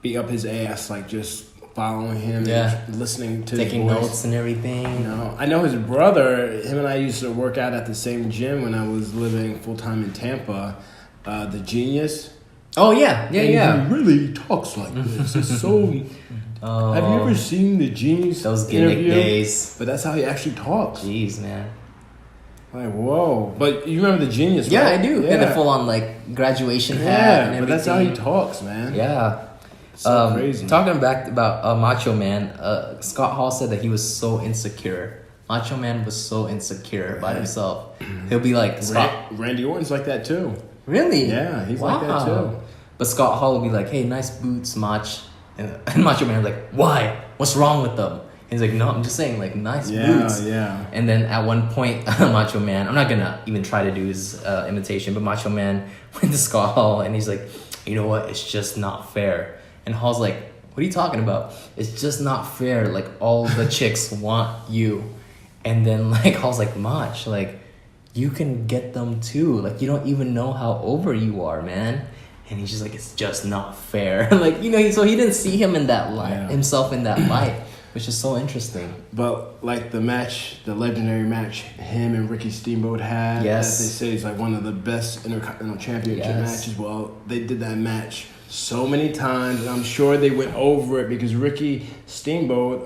beat up his ass, like just following him and listening to taking his voice. notes and everything. You know, I know his brother. Him and I used to work out at the same gym when I was living full time in Tampa. The Genius. Oh yeah. He really talks like this. It's so. Have you ever seen the Genius? Those gimmick interview? days. But that's how he actually talks. Jeez, man. Like whoa! But you remember the Genius? Yeah, right? I do. Yeah. And the full on like graduation hat and Yeah, everything. but that's how he talks, man. Yeah. So crazy. Talking back about Macho Man, Scott Hall said that he was so insecure. Macho Man was so insecure about himself. He'll be like, Scott. Randy Orton's like that too. Really? Yeah, he's like that too. But Scott Hall will be like, hey, nice boots, Mach. And Macho Man will be like, why? What's wrong with them? He's like, no, I'm just saying, like, nice boots. Yeah. And then at one point, Macho Man, I'm not gonna even try to do his imitation, but Macho Man went to Scott Hall and he's like, you know what? It's just not fair. And Hall's like, what are you talking about? It's just not fair. Like, all the chicks want you. And then, like, Hall's like, Mach, like, you can get them too. Like, you don't even know how over you are, man. And he's just like, it's just not fair. Like, you know, so he didn't see him in that light, himself in that light, which is so interesting. But, like, the match, the legendary match him and Ricky Steamboat had, Yes. that they say is, like, one of the best Intercontinental Championship matches. Well, they did that match so many times, and I'm sure they went over it because Ricky Steamboat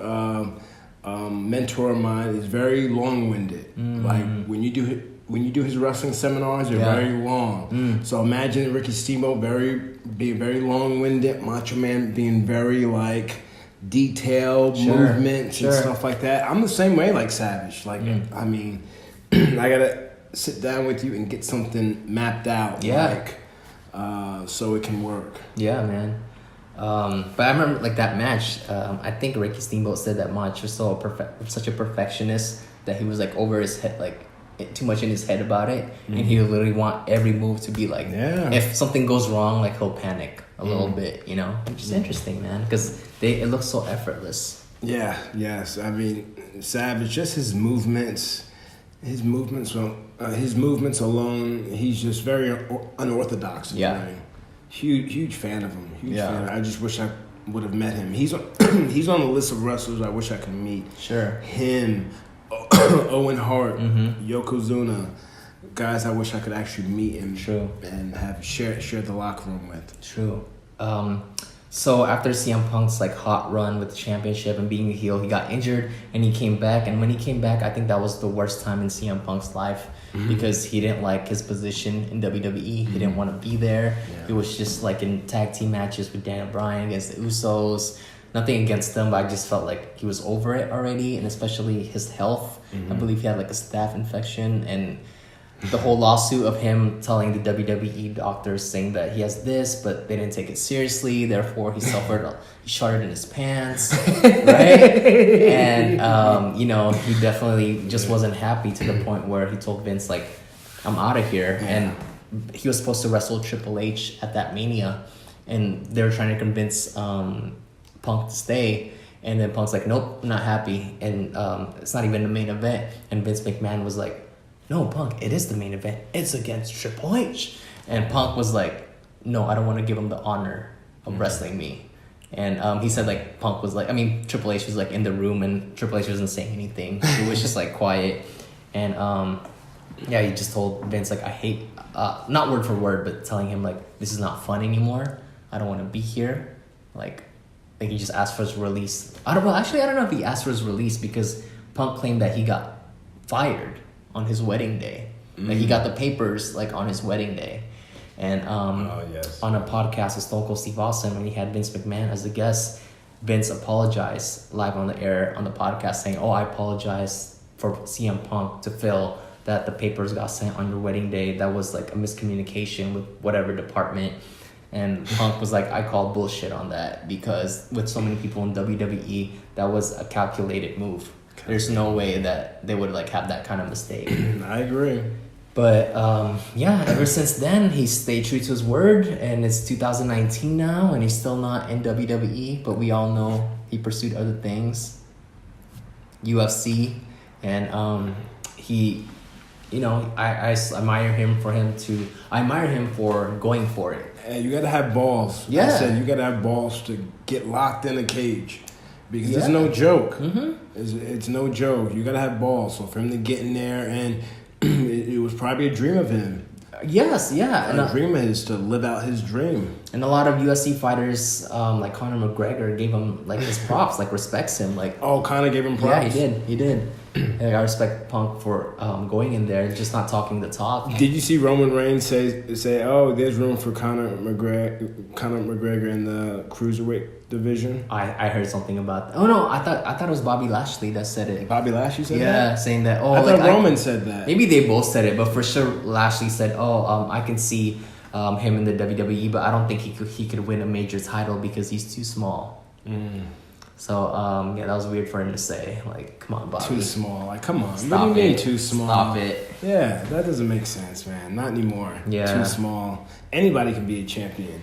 mentor of mine. Is very long-winded. Like when you do his wrestling seminars, they're very long. So imagine Ricky Steamboat being very long-winded, Macho Man being very like detailed movements and stuff like that. I'm the same way, like Savage. Like I mean, I gotta sit down with you and get something mapped out. Like, so it can work. Yeah, man. But I remember like that match. I think Ricky Steamboat said that Mach was such a perfectionist that he was like over his head, like too much in his head about it, and he would literally want every move to be like, if something goes wrong, like he'll panic a little bit, you know, which is interesting, man, because it looks so effortless. Yeah, yes. I mean, Savage, just his movements alone, he's just very unorthodox. Yeah. Huge fan of him. Huge fan. I just wish I would have met him. He's on the list of wrestlers I wish I could meet. Sure. Him, Owen Hart, Yokozuna, guys I wish I could actually meet him. True. And have shared the locker room with. True. So after CM Punk's like hot run with the championship and being a heel, he got injured and he came back. And when he came back, I think that was the worst time in CM Punk's life because he didn't like his position in WWE. He didn't want to be there. He was just like in tag team matches with Daniel Bryan against the Usos. Nothing against them, but I just felt like he was over it already, and especially his health. I believe he had like a staph infection, and the whole lawsuit of him telling the WWE doctors saying that he has this, but they didn't take it seriously. Therefore, he shot it in his pants, right? And you know, he definitely just wasn't happy to the point where he told Vince like, "I'm out of here." And he was supposed to wrestle Triple H at that Mania, and they were trying to convince Punk to stay. And then Punk's like, "Nope, I'm not happy," and it's not even the main event. And Vince McMahon was like, "No, Punk, it is the main event. It's against Triple H." And Punk was like, "No, I don't want to give him the honor of wrestling me." And he said like Triple H was like in the room and Triple H wasn't saying anything. He was just like quiet. And he just told Vince like, "I hate," not word for word, but telling him like, "This is not fun anymore. I don't want to be here." Like he just asked for his release. I don't know if he asked for his release because Punk claimed that he got fired on his wedding day. Like he got the papers like on his wedding day. And on a podcast with Stone Cold Steve Austin, when he had Vince McMahon as a guest, Vince apologized live on the air on the podcast saying, "Oh, I apologize for CM Punk to Phil that the papers got sent on your wedding day. That was like a miscommunication with whatever department." And Punk was like, "I call bullshit on that because with so many people in WWE, that was a calculated move. There's no way that they would like have that kind of mistake." I agree. But ever since then, he stayed true to his word, and it's 2019 now, and he's still not in WWE. But we all know he pursued other things, UFC, and he, you know, I admire him for going for it. Hey, you gotta have balls. Yeah. I said you gotta have balls to get locked in a cage. Because it's no joke. It's no joke. You gotta have balls. So for him to get in there, and it was probably a dream of him. Yes, yeah. And a dream of his to live out his dream. And a lot of UFC fighters, like Conor McGregor, gave him like his props, like respects him. Like, Conor gave him props. Yeah, he did. Like, I respect Punk for going in there and just not talking the talk. Did you see Roman Reigns say, "Oh, there's room for Conor McGregor in the cruiserweight division"? I heard something about that. Oh no, I thought it was Bobby Lashley that said it. Bobby Lashley said that? Yeah, saying that. Oh, I thought Roman said that. Maybe they both said it, but for sure Lashley said, I can see him in the WWE, but I don't think he could win a major title because he's too small. So that was weird for him to say. Like, come on, Bobby. Too small. Like, come on. Stop what do you mean it. too small? Stop it. Yeah, that doesn't make sense, man. Not anymore. Yeah. Too small. Anybody can be a champion.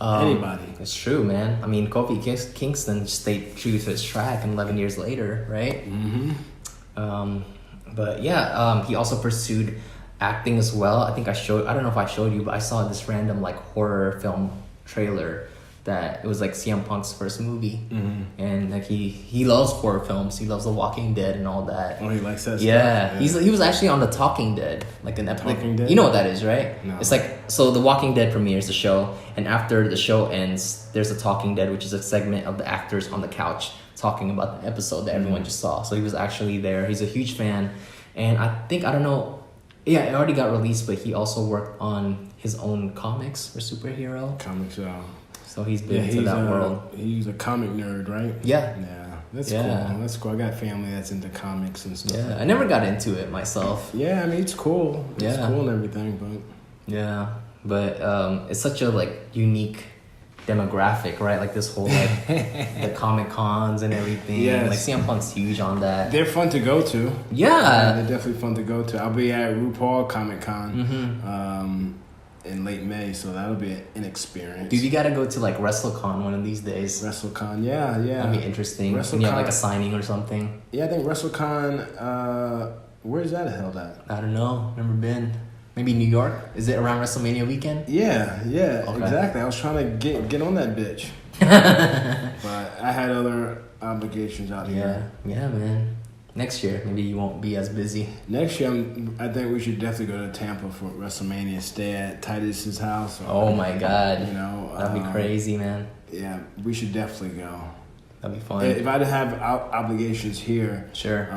Anybody. It's true, man. I mean, Kofi Kingston stayed true to his track, and 11 years later, right? But yeah, he also pursued acting as well. I think I don't know if I showed you, but I saw this random like horror film trailer that it was like CM Punk's first movie, and like he loves horror films. He loves The Walking Dead and all that. Oh, he likes that. Yeah, stuff? he was actually on The Talking Dead, like an episode. Talking Dead? You know what that is, right? No. It's like, so The Walking Dead premieres the show, and after the show ends, there's a Talking Dead, which is a segment of the actors on the couch talking about the episode that everyone just saw. So he was actually there. He's a huge fan, and I don't know. Yeah, it already got released, but he also worked on his own comics for superhero. Comics, So he's been into that world. He's a comic nerd, right? Yeah. That's Yeah. cool. That's cool. I got family that's into comics and stuff. Yeah, I never got into it myself. Yeah, I mean it's cool. It's Yeah. cool and everything, but Yeah, but it's such a like unique demographic, right? Like this whole like the Comic Cons and everything. Yes. Like CM Punk's huge on that. they're fun to go to. Yeah. They're definitely fun to go to. I'll be at RuPaul Comic Con Mm-hmm. in late May, so that'll be an experience. Dude, you gotta go to like WrestleCon one of these days. WrestleCon, yeah. That'd be interesting. When you have like a signing or something. Yeah, I think WrestleCon. Where's that held at? I don't know. Never been. Maybe New York? Is it around WrestleMania weekend? Yeah, Okay. exactly. I was trying to get on that bitch, but I had other obligations out here. Yeah, man. Next year, maybe you won't be as busy. Next year, I think we should definitely go to Tampa for WrestleMania. Stay at Titus's house. Oh my God. You know, That'd be crazy, man. Yeah, we should definitely go. That'd be fun. If I'd have obligations here, Sure.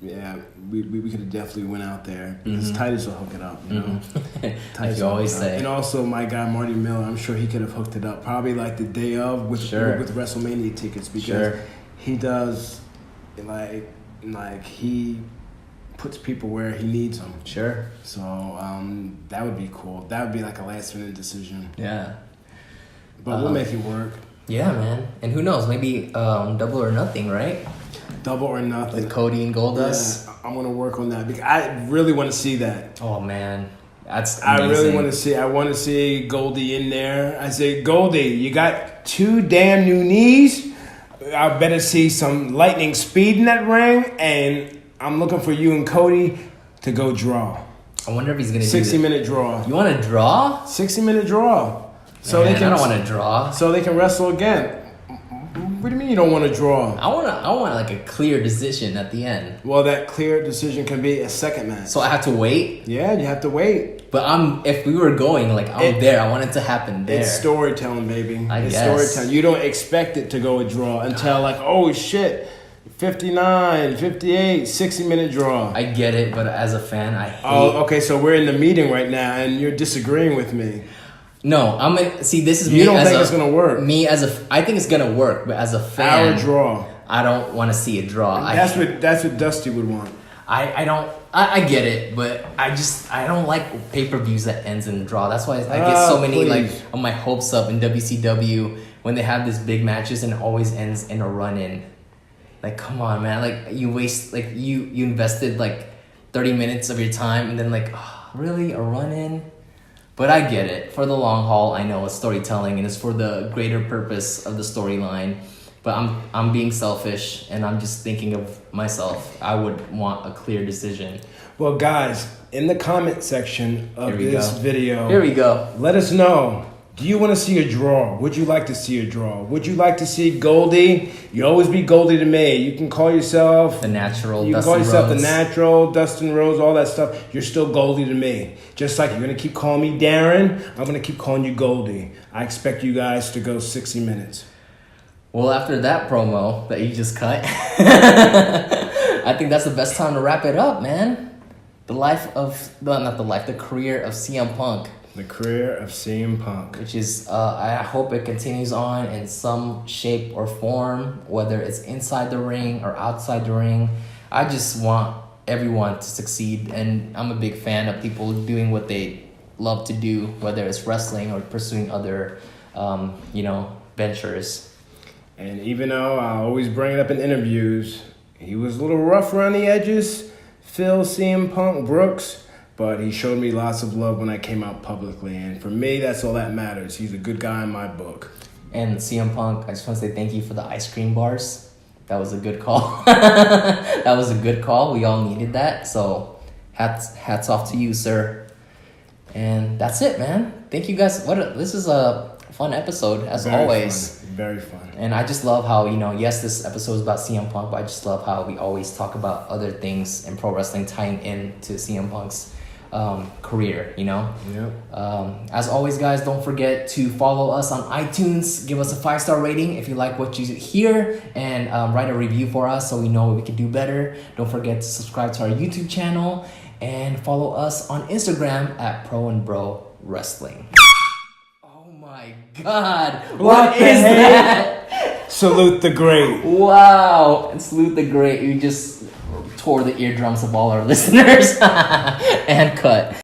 yeah, we could have definitely went out there because Mhm. Titus will hook it up, you know. like Titus you will always hook it up. say. And also my guy Marty Miller, I'm sure he could have hooked it up probably like the day of with WrestleMania tickets because he does like he puts people where he needs them. Sure. So that would be cool. That would be like a last minute decision. Yeah. But we'll make it work. Yeah, man. And who knows? Maybe Double or Nothing, right? Double or Nothing. With Cody and Goldust. Yeah, I'm gonna work on that because I really want to see that. Oh man, that's amazing. I really want to see. I want to see Goldie in there. I say, Goldie, you got 2 damn new knees. I better see some lightning speed in that ring, and I'm looking for you and Cody to go draw. I wonder if he's gonna 60-minute draw. You want to draw? 60-minute draw. So Man, they can. I don't want to draw. So they can wrestle again. What do you mean you don't want to draw? I want like a clear decision at the end. Well, that clear decision can be a second match. So I have to wait. Yeah, you have to wait. But if we were going, like I'm there. I want it to happen there. It's storytelling, baby. I It's guess. storytelling. You don't expect it to go a draw until like, oh shit, 59, 58, 60-minute draw. I get it, but as a fan, I hate. Oh, okay, so we're in the meeting right now and you're disagreeing with me. No, see. This is me. You don't as think a, it's gonna work? Me I think it's gonna work, but as a fan, Our draw. I don't want to see a draw. That's what Dusty would want. I don't. I get it, but I don't like pay-per-views that ends in a draw. That's why I get so many please. like of my hopes up in WCW when they have these big matches and it always ends in a run-in. Like, come on, man! Like you waste you invested like 30 minutes of your time and then like, oh, really a run-in? But I get it. For the long haul, I know it's storytelling and it's for the greater purpose of the storyline. But I'm being selfish and I'm just thinking of myself. I would want a clear decision. Well, guys, in the comment section of this video, Here we go. let us know. Do you want to see a draw? Would you like to see a draw? Would you like to see Goldie? You always be Goldie to me. You can call yourself The natural You can Dustin call yourself Rhodes. the natural Dustin Rhodes, all that stuff. You're still Goldie to me. Just like you're gonna keep calling me Darren, I'm gonna keep calling you Goldie. I expect you guys to go 60 minutes. Well, after that promo that you just cut, I think that's the best time to wrap it up, man. The career of CM Punk. The career of CM Punk. Which is, I hope it continues on in some shape or form, whether it's inside the ring or outside the ring. I just want everyone to succeed, and I'm a big fan of people doing what they love to do, whether it's wrestling or pursuing other, ventures. And even though I always bring it up in interviews, he was a little rough around the edges, Phil CM Punk Brooks, but he showed me lots of love when I came out publicly. And for me, that's all that matters. He's a good guy in my book. And CM Punk, I just want to say thank you for the ice cream bars. That was a good call. That was a good call. We all needed that. So hats off to you, sir. And that's it, man. Thank you guys. This is a fun episode, as always. Very fun. And I just love how, yes, this episode is about CM Punk, but I just love how we always talk about other things in pro wrestling tying in to CM Punk's career, you know? Yep. As always, guys, don't forget to follow us on iTunes. Give us a 5-star rating if you like what you hear, and write a review for us so we know what we can do better. Don't forget to subscribe to our YouTube channel and follow us on Instagram at Pro and Bro Wrestling. Oh my God! What the is heck? that? Salute the great. Wow! And salute the great. You just tore the eardrums of all our listeners and cut.